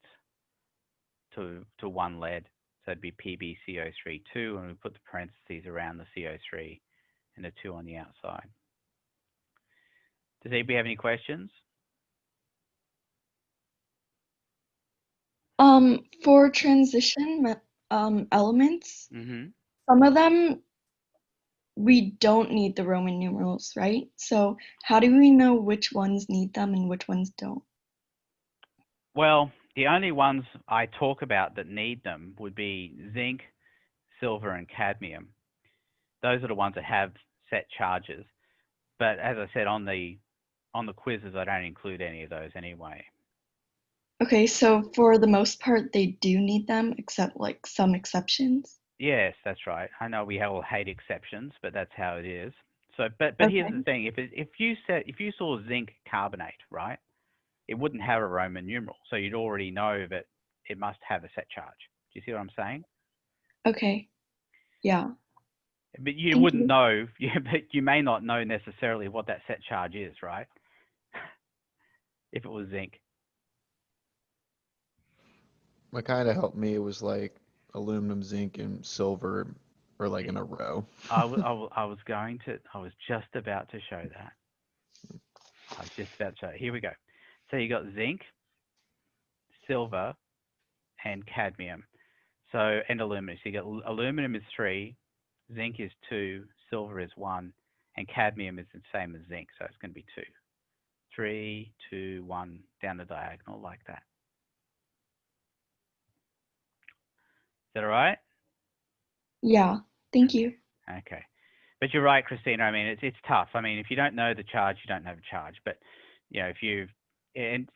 S1: to 1 lead. So it'd be PbCO3 2, and we put the parentheses around the CO3 and the 2 on the outside. Does anybody have any questions?
S3: For transition elements,
S1: Mm-hmm.
S3: some of them we don't need the Roman numerals, right? So how do we know which ones need them and which ones don't?
S1: Well, the only ones I talk about that need them would be zinc, silver, and cadmium. Those are the ones that have set charges. But as I said on the quizzes, I don't include any of those anyway.
S3: Okay, so for the most part, they do need them, except like some exceptions.
S1: Yes, that's right. I know we all hate exceptions, but that's how it is. So, but here's
S3: Okay.
S1: the thing: if you saw zinc carbonate, right, it wouldn't have a Roman numeral, so you'd already know that it must have a set charge. Do you see what I'm saying?
S3: Okay. Yeah.
S1: But you
S3: Thank
S1: wouldn't
S3: you.
S1: know. But you may not know necessarily what that set charge is, right? If it was zinc.
S4: What kind of helped me was like aluminum, zinc, and silver are like in a row.
S1: I was just about to show that. I was just about to show it. Here we go. So you got zinc, silver, and cadmium. So, and aluminum. So you got aluminum is 3, zinc is 2, silver is 1, and cadmium is the same as zinc. So it's going to be 2. 3, 2, 1 down the diagonal like that. Is that all right?
S3: Yeah. Thank you.
S1: Okay. But you're right, Christina. I mean, it's tough. I mean, if you don't know the charge, you don't know the charge. But you know, if you, and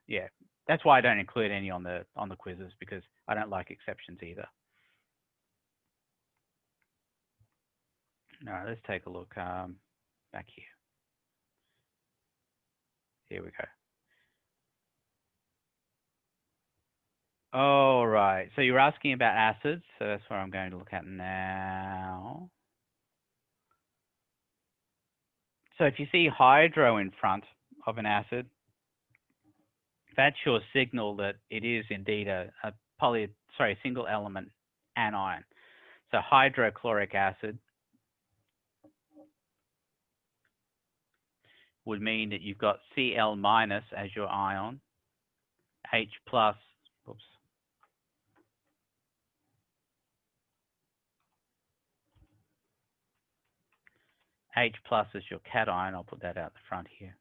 S1: yeah, that's why I don't include any on the quizzes, because I don't like exceptions either. All right, let's take a look back here. Here we go. All right. So you're asking about acids. So that's what I'm going to look at now. So if you see hydro in front of an acid, that's your signal that it is indeed a single element anion. So hydrochloric acid would mean that you've got Cl minus as your ion, H plus, oops, H plus is your cation. I'll put that out the front here.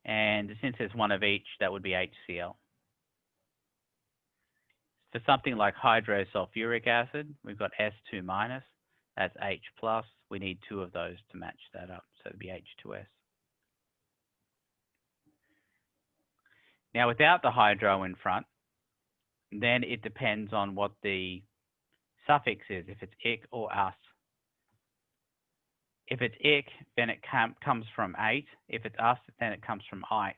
S1: And since there's one of each, that would be HCl. For something like hydrosulfuric acid, we've got S2 minus, that's H plus. We need 2 of those to match that up, so it'd be H2S. Now, without the hydro in front, then it depends on what the suffix is, if it's ic or us. If it's ic, then it comes from 8. If it's us, then it comes from ite.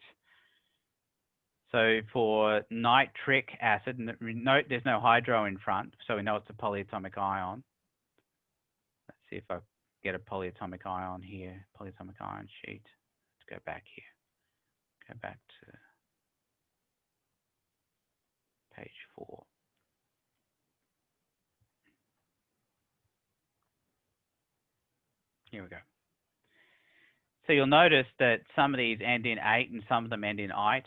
S1: So for nitric acid, note there's no hydro in front, so we know it's a polyatomic ion. Let's see if I get a polyatomic ion here, polyatomic ion sheet. Let's go back here. Go back to page 4. Here we go. So you'll notice that some of these end in 8 and some of them end in ite.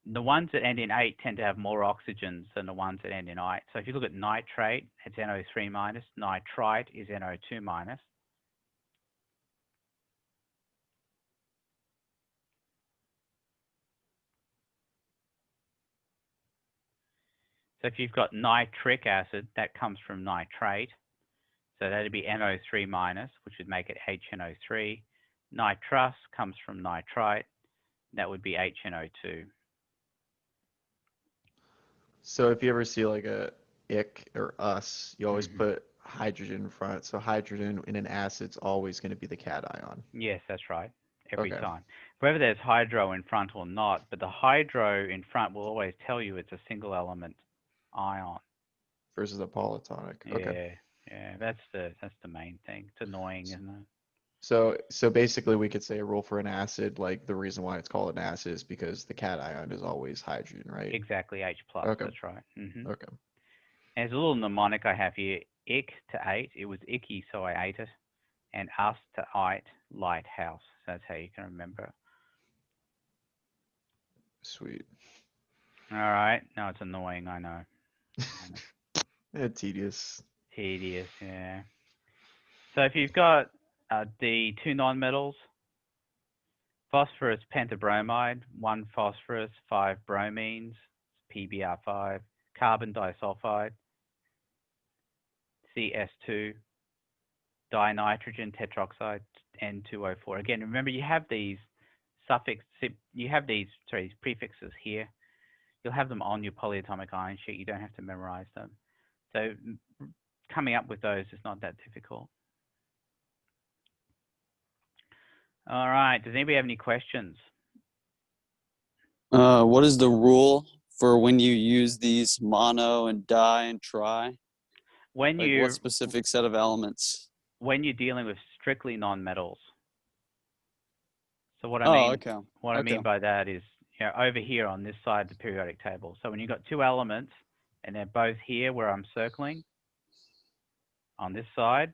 S1: The ones that end in 8 tend to have more oxygens than the ones that end in ite. So if you look at nitrate, it's NO3 minus. Nitrite is NO2 minus. So if you've got nitric acid, that comes from nitrate. So that'd be NO3 minus, which would make it HNO3. Nitrous comes from nitrite. That would be HNO2.
S4: So if you ever see like a ic or us, you always put hydrogen in front. So hydrogen in an acid's always going to be the cation.
S1: Yes, that's right. Every
S4: Okay.
S1: time. Whether there's hydro in front or not, but the hydro in front will always tell you it's a single element ion.
S4: Versus a polyatomic. Okay.
S1: Yeah, that's the main thing. It's annoying, isn't it?
S4: So basically we could say a rule for an acid, like the reason why it's called an acid is because the cation is always hydrogen, right?
S1: Exactly, H plus.
S4: Okay.
S1: That's right.
S4: Okay.
S1: There's a little mnemonic I have here. Ick to ate. It was icky, so I ate it. And us to ite, lighthouse. So that's how you can remember it.
S4: Sweet.
S1: All right. No, it's annoying. I know.
S4: Tedious.
S1: Tedious. Yeah. So if you've got the two nonmetals, phosphorus pentabromide, 1 phosphorus, 5 bromines, PBr5, carbon disulfide, CS2, dinitrogen tetroxide, N2O4. Again, remember you have these prefixes here. You'll have them on your polyatomic ion sheet. You don't have to memorize them. So coming up with those is not that difficult. All right. Does anybody have any questions?
S7: What is the rule for when you use these mono and di and tri?
S1: When
S7: Like what specific set of elements?
S1: When you're dealing with strictly nonmetals. So what I
S7: Oh,
S1: mean,
S7: okay.
S1: what I mean by that is, over here on this side of the periodic table. So when you've got two elements and they're both here where I'm circling on this side,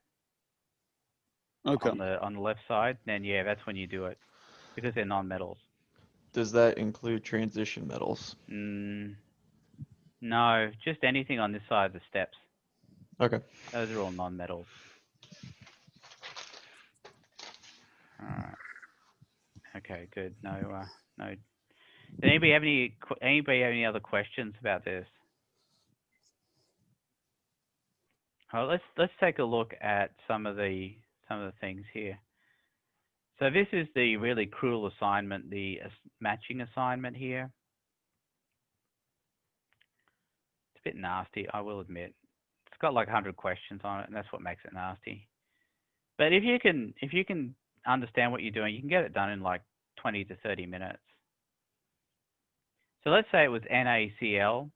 S7: Okay.
S1: on the left side, then yeah, that's when you do it because they're nonmetals.
S4: Does that include transition metals?
S1: No, just anything on this side of the steps.
S4: Okay.
S1: Those are all nonmetals. All right. Okay, good. No. Did anybody have any other questions about this? Well, let's take a look at some of the things here. So this is the really cruel assignment, the matching assignment here. It's a bit nasty, I will admit. It's got like 100 questions on it, and that's what makes it nasty. But if you can understand what you're doing, you can get it done in like 20 to 30 minutes. So let's say it was NaCl.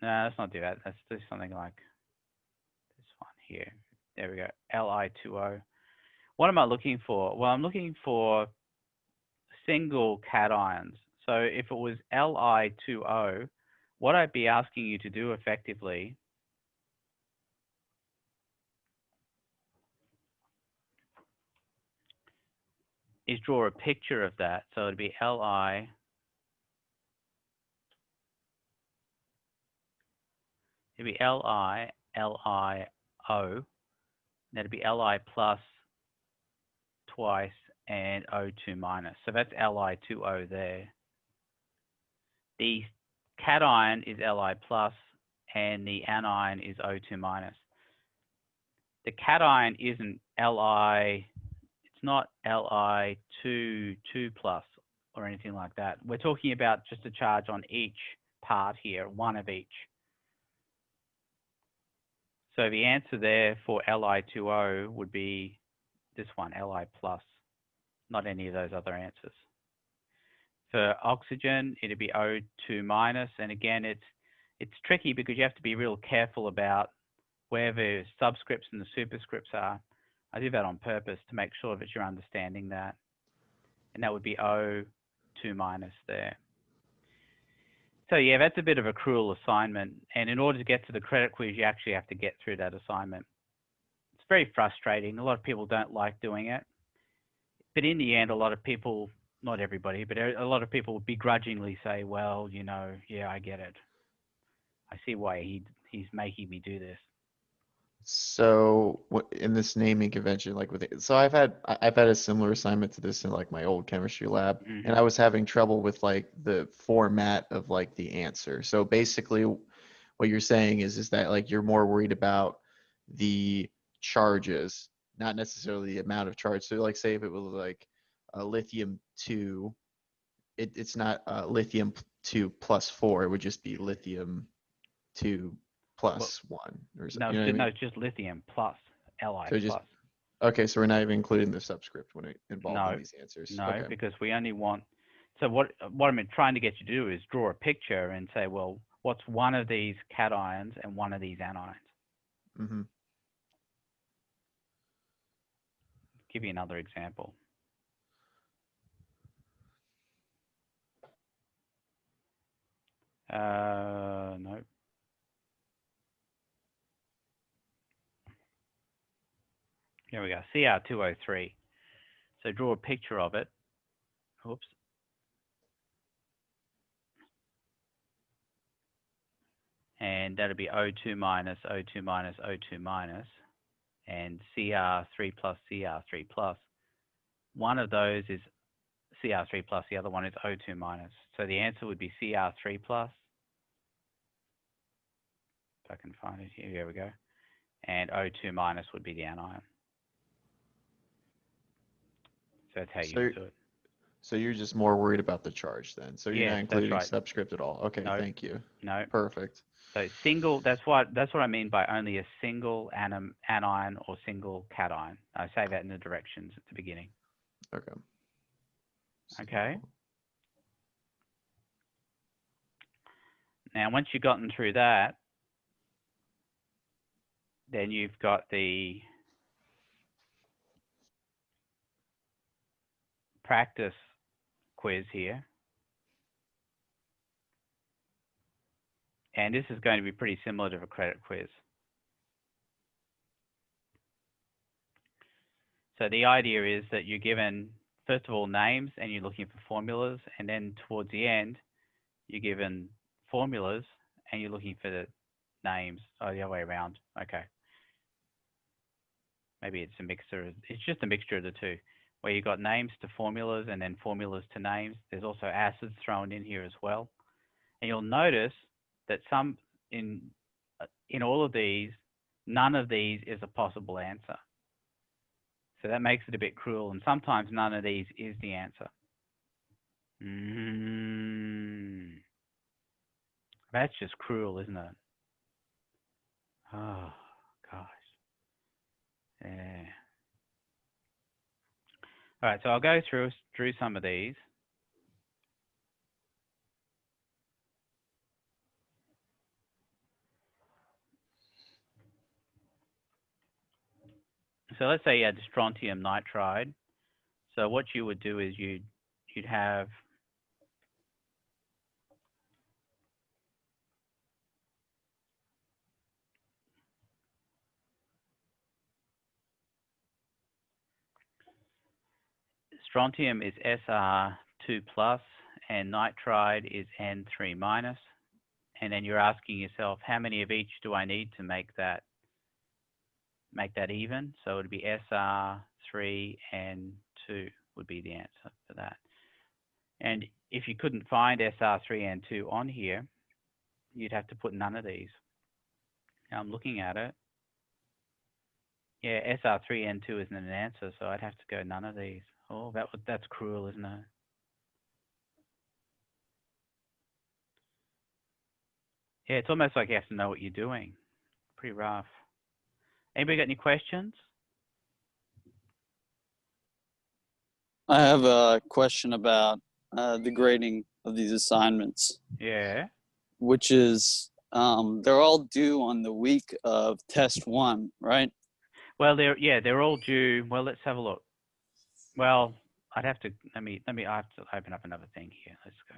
S1: No, let's not do that. Let's do something like this one here. There we go, Li2O. What am I looking for? Well, I'm looking for single cations. So if it was Li2O, what I'd be asking you to do effectively is draw a picture of that. So it'd be Li, it'd be Li, LiO, that'd be Li plus twice and O2 minus. So that's Li2O there. The cation is Li plus and the anion is O2 minus. The cation isn't Li, it's not Li2 plus or anything like that. We're talking about just a charge on each part here, one of each. So the answer there for Li2O would be this one, Li plus, not any of those other answers. For oxygen, it'd be O2 minus, and again, it's tricky because you have to be real careful about where the subscripts and the superscripts are. I do that on purpose to make sure that you're understanding that. And that would be O2 minus there. So yeah, that's a bit of a cruel assignment. And in order to get to the credit quiz, you actually have to get through that assignment. It's very frustrating. A lot of people don't like doing it. But in the end, a lot of people, not everybody, but a lot of people begrudgingly say, well, yeah, I get it. I see why he's making me do this.
S4: So in this naming convention, like so I've had a similar assignment to this in like my old chemistry lab, and I was having trouble with like the format of like the answer. So basically, what you're saying is that like you're more worried about the charges, not necessarily the amount of charge. So like say if it was like a lithium 2, it's not lithium 2 plus 4. It would just be lithium 2 plus 1 or something.
S1: No,
S4: you know what I mean?
S1: No, it's just lithium plus Li
S4: So
S1: plus.
S4: Okay, so we're not even including the subscript when it involved in these answers.
S1: No,
S4: okay.
S1: Because we only want. So what I'm trying to get you to do is draw a picture and say, well, what's one of these cations and one of these anions?
S4: Mm-hmm.
S1: Give you another example. No. Here we go, Cr2O3. So draw a picture of it. Oops. And that'll be O2 minus, O2 minus, O2 minus, and Cr3 plus, Cr3 plus. One of those is Cr3 plus, the other one is O2 minus. So the answer would be Cr3 plus. If I can find it here, here we go. And O2 minus would be the anion. So that's how you would do it.
S4: So you're just more worried about the charge then. So you're
S1: Yes,
S4: not
S1: that's
S4: including
S1: right.
S4: subscript at all. Okay,
S1: No.
S4: thank you.
S1: No.
S4: Perfect.
S1: So single, that's what I mean by only a single anion or single cation. I say that in the directions at the beginning.
S4: Okay.
S1: Okay. Now, once you've gotten through that, then you've got the practice quiz here. And this is going to be pretty similar to a credit quiz. So the idea is that you're given, first of all, names, and you're looking for formulas, and then towards the end, you're given formulas, and you're looking for the names. Oh, the other way around. Okay. Maybe it's a mixture. It's just a mixture of the two, where you've got names to formulas and then formulas to names. There's also acids thrown in here as well. And you'll notice that some in all of these, none of these is a possible answer. So that makes it a bit cruel, and sometimes none of these is the answer. That's just cruel, isn't it? Oh, gosh. Yeah. All right, so I'll go through some of these. So let's say you had strontium nitride. So what you would do is you'd have strontium is Sr2 plus and nitride is N3 minus. And then you're asking yourself, how many of each do I need to make that even? So it would be Sr3 and 2 would be the answer for that. And if you couldn't find Sr3 and 2 on here, you'd have to put none of these. Now I'm looking at it. Yeah, Sr3 and 2 isn't an answer, so I'd have to go none of these. Oh, that's cruel, isn't it? Yeah, it's almost like you have to know what you're doing. Pretty rough. Anybody got any questions?
S7: I have a question about the grading of these assignments.
S1: Yeah.
S7: Which is, they're all due on the week of test 1, right?
S1: Well, they're all due. Well, let's have a look. Well, I'd have to, I have to open up another thing here. Let's go.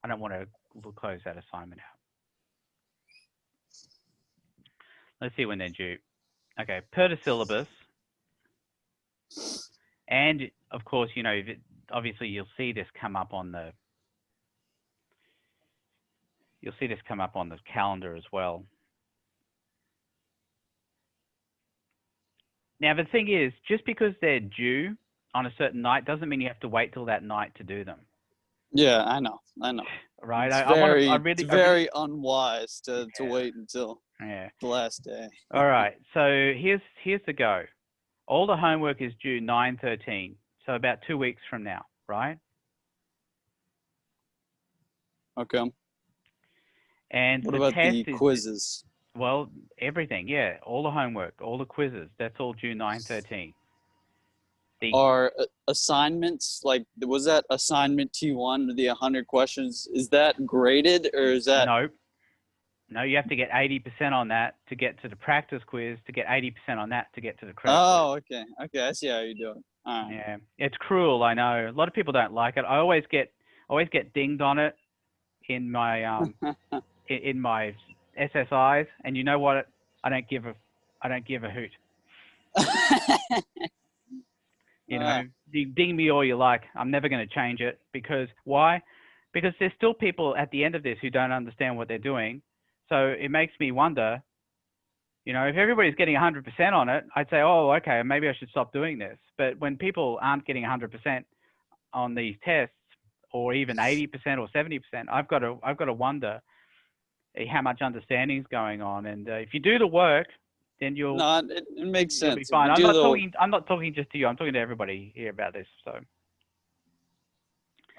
S1: I don't want to close that assignment out. Let's see when they're due. Okay, per the syllabus. And of course, you know, obviously you'll see this come up on the calendar as well. Now, the thing is, just because they're due on a certain night doesn't mean you have to wait till that night to do them.
S7: Yeah, I know.
S1: Right?
S7: It's very unwise to wait until the last day.
S1: All right. So here's the go. All the homework is due 9/13, so about 2 weeks from now, right?
S7: Okay.
S1: And
S7: what
S1: the
S7: about
S1: test
S7: the quizzes?
S1: Well, everything, yeah. All the homework, all the quizzes, that's all due 9/13.
S7: Are assignments, like, was that assignment T1, the 100 questions, is that graded or is that?
S1: Nope. No, you have to get 80% on that to get to the practice quiz, to get 80% on that to get to the credit
S7: Oh,
S1: quiz.
S7: okay. Okay, I see how you do it. All right.
S1: Yeah, it's cruel, I know. A lot of people don't like it. I always get dinged on it in my in my SSIs, and you know what? I don't give a hoot. You know, you ding me all you like. I'm never going to change it because why? Because there's still people at the end of this who don't understand what they're doing. So it makes me wonder, you know, if everybody's getting 100% on it, I'd say, oh, okay, maybe I should stop doing this. But when people aren't getting 100% on these tests, or even 80% or 70%, I've got to wonder how much understanding is going on. And if you do the work, then you'll
S7: No, it makes
S1: you'll
S7: sense.
S1: be
S7: If
S1: fine.
S7: you
S1: I'm
S7: do
S1: not talking just to you. I'm talking to everybody here about this. So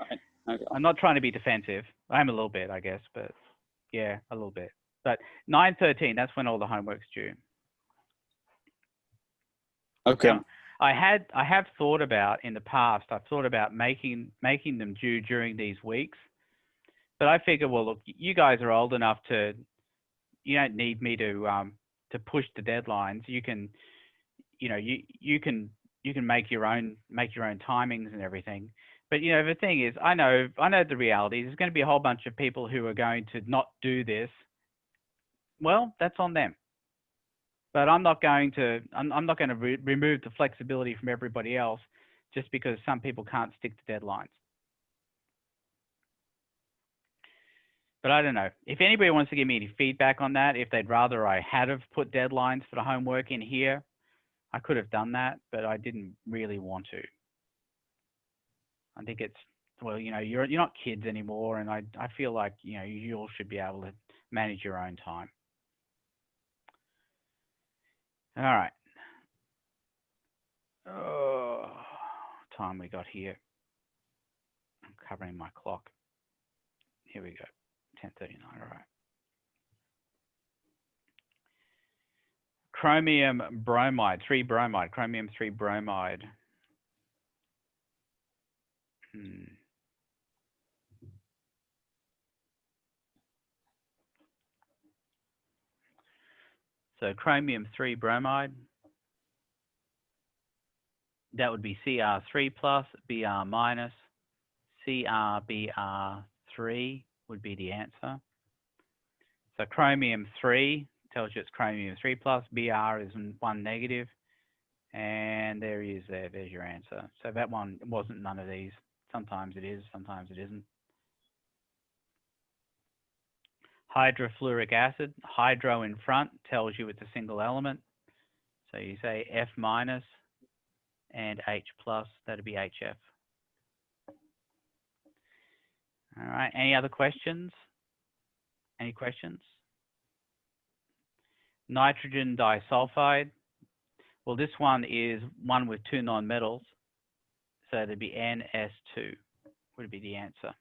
S7: Okay.
S1: I'm not trying to be defensive. I am a little bit, I guess, but yeah, a little bit. But 9/13, that's when all the homework's due.
S7: Okay.
S1: Now, I have thought about in the past. I've thought about making them due during these weeks, but I figure, well, look, you guys are old enough to, you don't need me to push the deadlines. You can, you know, you can make your own timings and everything. But you know, the thing is, I know the reality. There's going to be a whole bunch of people who are going to not do this. Well, that's on them. But I'm not going to remove the flexibility from everybody else just because some people can't stick to deadlines. But I don't know. If anybody wants to give me any feedback on that, if they'd rather I had have put deadlines for the homework in here, I could have done that, but I didn't really want to. I think it's, well, you know, you're not kids anymore, and I feel like, you know, you all should be able to manage your own time. All right. Oh, time we got here. I'm covering my clock. Here we go. 10:39. All right. Chromium bromide, 3 bromide, chromium 3 bromide. So chromium 3 bromide, that would be Cr3 plus, Br minus, CrBr3 would be the answer. So chromium 3 tells you it's chromium 3 plus, Br is 1 negative, and there he is there. There's your answer. So that one wasn't none of these. Sometimes it is, sometimes it isn't. Hydrofluoric acid, hydro in front tells you it's a single element. So you say F minus and H plus, that'd be HF. All right, any other questions? Any questions? Nitrogen disulfide. Well, this one is one with 2 nonmetals. So it'd be NS2 would be the answer.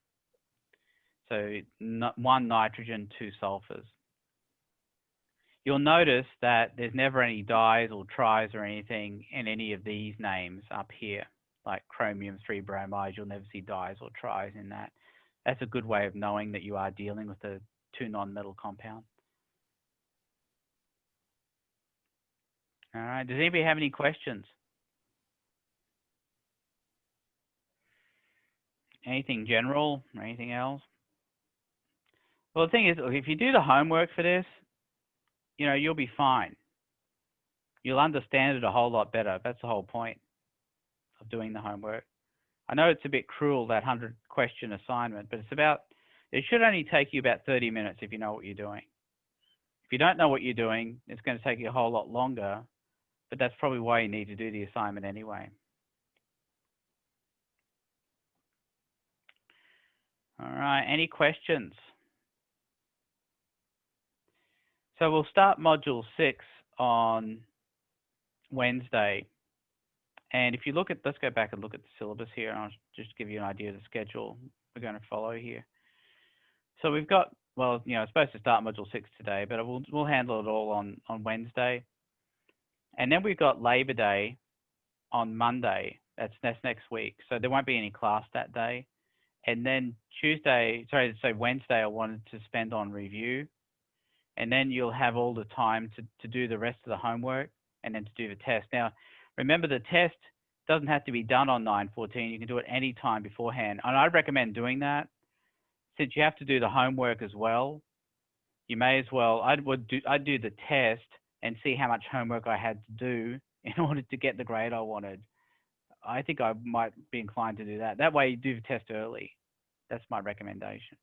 S1: So 1 nitrogen, 2 sulfurs. You'll notice that there's never any dis or tris or anything in any of these names up here, like chromium 3 bromide. You'll never see dis or tris in that. That's a good way of knowing that you are dealing with a 2 nonmetal compound. All right, does anybody have any questions? Anything general or anything else? Well, the thing is, if you do the homework for this, you know, you'll be fine. You'll understand it a whole lot better. That's the whole point of doing the homework. I know it's a bit cruel, that 100-question assignment, but it should only take you about 30 minutes if you know what you're doing. If you don't know what you're doing, it's going to take you a whole lot longer, but that's probably why you need to do the assignment anyway. All right, any questions? So we'll start module 6 on Wednesday. And if you look at, let's go back and look at the syllabus here, and I'll just give you an idea of the schedule we're going to follow here. So we've got, well, you know, it's supposed to start module 6 today, but we'll handle it all on Wednesday. And then we've got Labor Day on Monday. That's next week. So there won't be any class that day. And then Wednesday I wanted to spend on review. and then you'll have all the time to do the rest of the homework and then to do the test. Now, remember the test doesn't have to be done on 9/14. You can do it any time beforehand. And I'd recommend doing that. Since you have to do the homework as well, you may as well, I'd do the test and see how much homework I had to do in order to get the grade I wanted. I think I might be inclined to do that. That way you do the test early. That's my recommendation.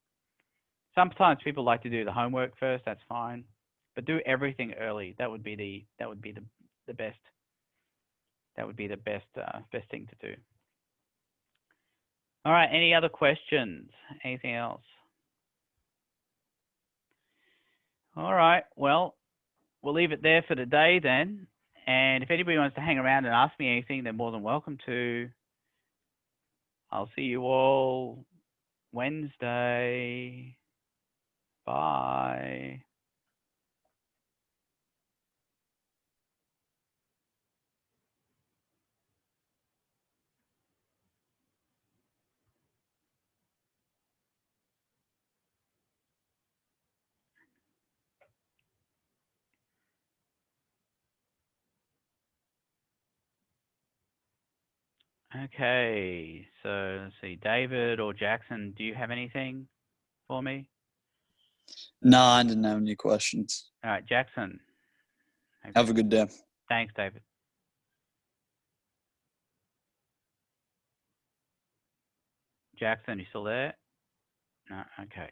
S1: Sometimes people like to do the homework first, that's fine. But do everything early. That would be the best. That would be the best thing to do. All right, any other questions? Anything else? All right, well, we'll leave it there for today then. And if anybody wants to hang around and ask me anything, they're more than welcome to. I'll see you all Wednesday. Bye. Okay, so let's see, David or Jackson, do you have anything for me?
S7: No, I didn't have any questions.
S1: All right, Jackson.
S7: Have a good day.
S1: Thanks, David. Jackson, you still there? No, okay.